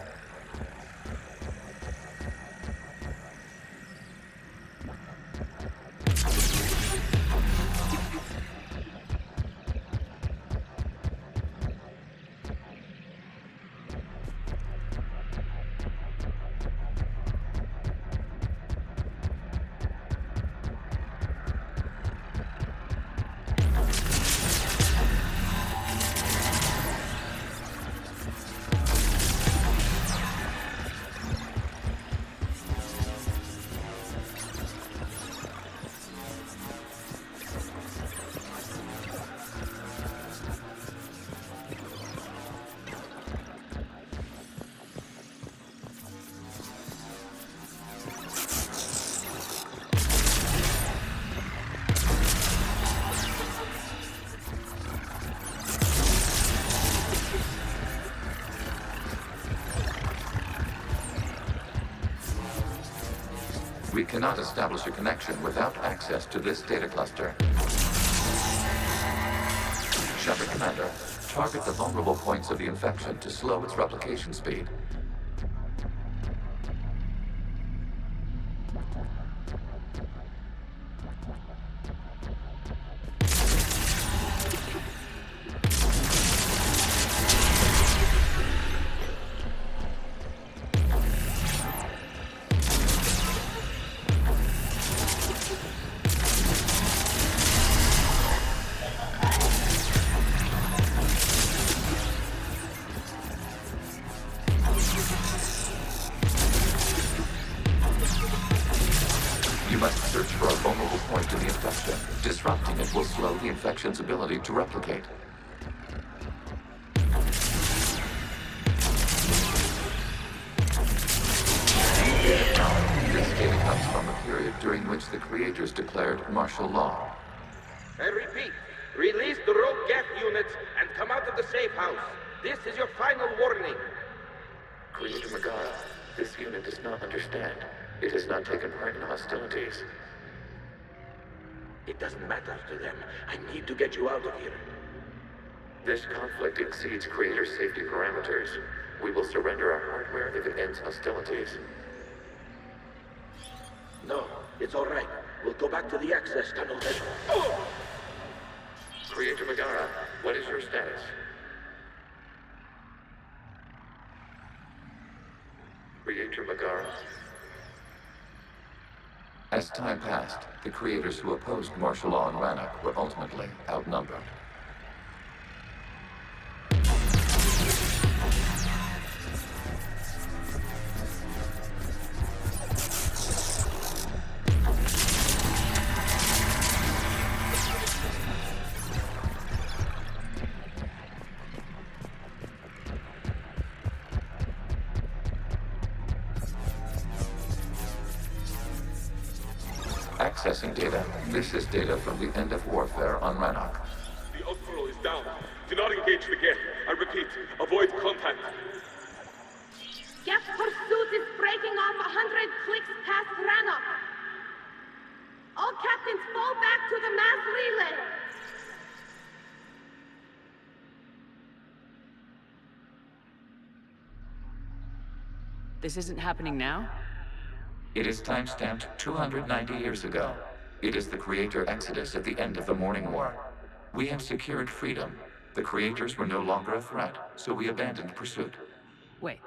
We cannot establish a connection without access to this data cluster. Shepard Commander, target the vulnerable points of the infection to slow its replication speed. Disrupting it will slow the infection's ability to replicate. This data comes from a period during which the creators declared martial law. I repeat, release the rogue Geth units and come out of the safe house. This is your final warning. Creator Megara, this unit does not understand. It has not taken part in hostilities. It doesn't matter to them. I need to get you out of here. This conflict exceeds Creator's safety parameters. We will surrender our hardware if it ends hostilities. No, it's all right. We'll go back to the access tunnel then. Oh! Creator Megara, what is your status? Creator Megara? As time passed, the creators who opposed martial law in Rannoch were ultimately outnumbered. Accessing data. This is data from the end of warfare on Rannoch. The outflow is down. Do not engage the Geth. I repeat, avoid contact. Geth pursuit is breaking off 100 clicks past Rannoch. All captains fall back to the mass relay. This isn't happening now? It is time-stamped 290 years ago. It is the Creator Exodus at the end of the Morning War. We had secured freedom. The Creators were no longer a threat, so we abandoned pursuit. Wait,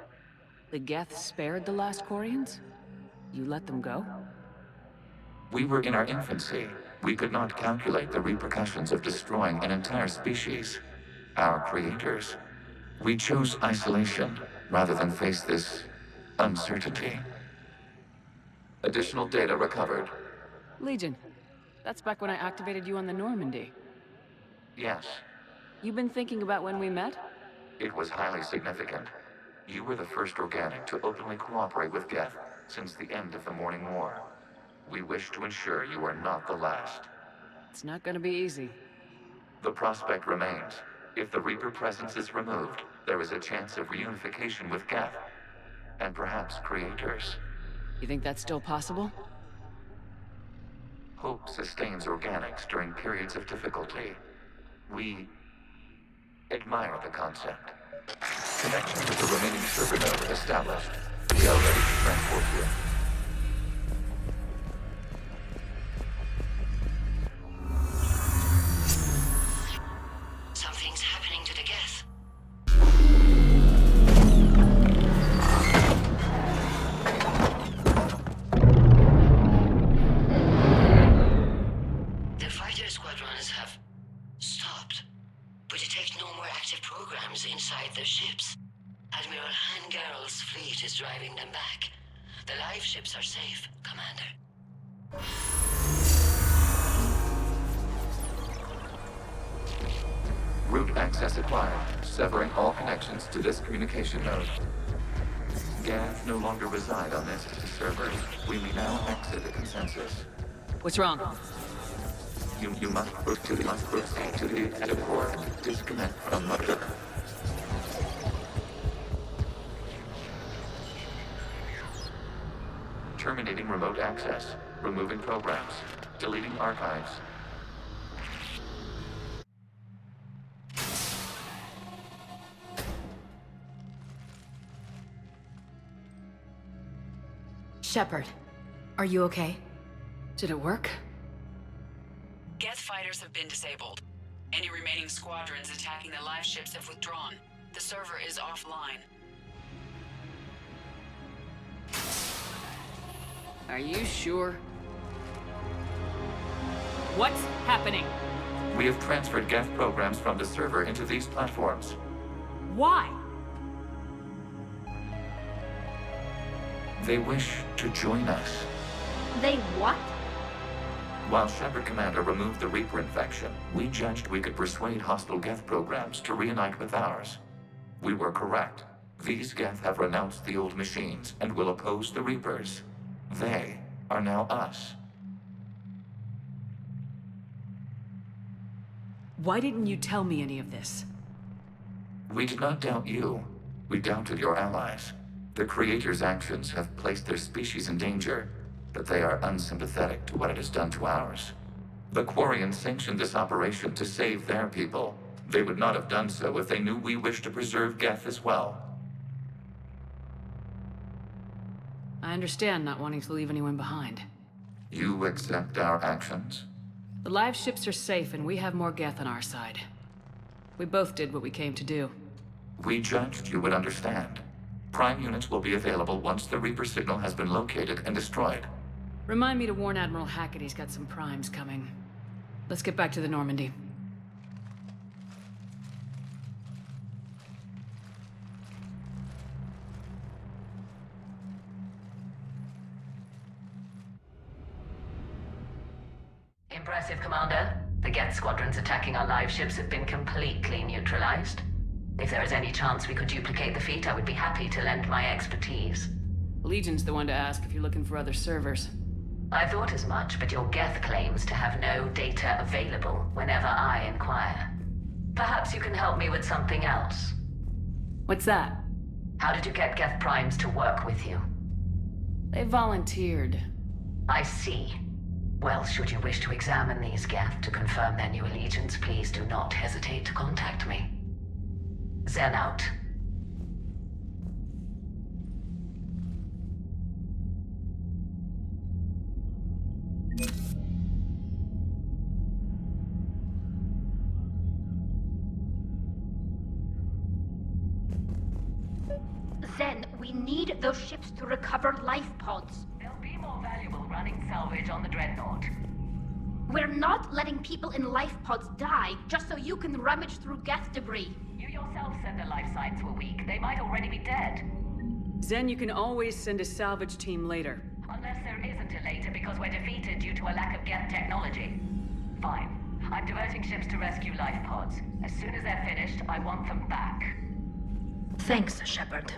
the Geth spared the last Quarians? You let them go? We were in our infancy. We could not calculate the repercussions of destroying an entire species. Our Creators. We chose isolation, rather than face this uncertainty. Additional data recovered. Legion. That's back when I activated you on the Normandy. Yes. You've been thinking about when we met? It was highly significant. You were the first organic to openly cooperate with Geth since the end of the Morning War. We wish to ensure you are not the last. It's not gonna be easy. The prospect remains. If the Reaper presence is removed, there is a chance of reunification with Geth. And perhaps Creators. You think that's still possible? hope sustains organics during periods of difficulty. We admire the concept. Connection with the remaining server node established. We are ready to transport you. Something's happening to the Geth. The fighter squadrons have stopped, but detect no more active programs inside their ships. Admiral Hangarl's fleet is driving them back. The live ships are safe, Commander. Route access acquired, severing all connections to this communication node. Geth no longer reside on this server. We may now exit the consensus. What's wrong? You must proceed to the exit port. Disconnect from mother. Terminating remote access. Removing programs. Deleting archives. Shepard, are you okay? Did it work? Geth fighters have been disabled. Any remaining squadrons attacking the live ships have withdrawn. The server is offline. Are you sure? What's happening? We have transferred Geth programs from the server into these platforms. Why? They wish to join us. They what? While Shepard Commander removed the Reaper infection, we judged we could persuade hostile Geth programs to reunite with ours. We were correct. These Geth have renounced the old machines and will oppose the Reapers. They are now us. Why didn't you tell me any of this? We did not doubt you. We doubted your allies. The Creator's actions have placed their species in danger, but they are unsympathetic to what it has done to ours. The Quarians sanctioned this operation to save their people. They would not have done so if they knew we wished to preserve Geth as well. I understand not wanting to leave anyone behind. You accept our actions? The live ships are safe and we have more Geth on our side. We both did what we came to do. We judged you would understand. Prime units will be available once the Reaper signal has been located and destroyed. Remind me to warn Admiral Hackett he's got some primes coming. Let's get back to the Normandy. Impressive, Commander. The Geth squadrons attacking our live ships have been completely neutralized. If there is any chance we could duplicate the feat, I would be happy to lend my expertise. Legion's the one to ask if you're looking for other servers. I thought as much, but your Geth claims to have no data available whenever I inquire. Perhaps you can help me with something else. What's that? How did you get Geth primes to work with you? They volunteered. I see. Well, should you wish to examine these Geth to confirm their new allegiance, please do not hesitate to contact me. Zen out. Zen, we need those ships to recover life pods. They'll be more valuable running salvage on the Dreadnought. We're not letting people in life pods die just so you can rummage through Geth debris. You yourself said their life signs were weak. They might already be dead. Zen, you can always send a salvage team later. Unless there isn't a later because we're defeated due to a lack of Geth technology. Fine. I'm diverting ships to rescue life pods. As soon as they're finished, I want them back. Thanks, Shepard.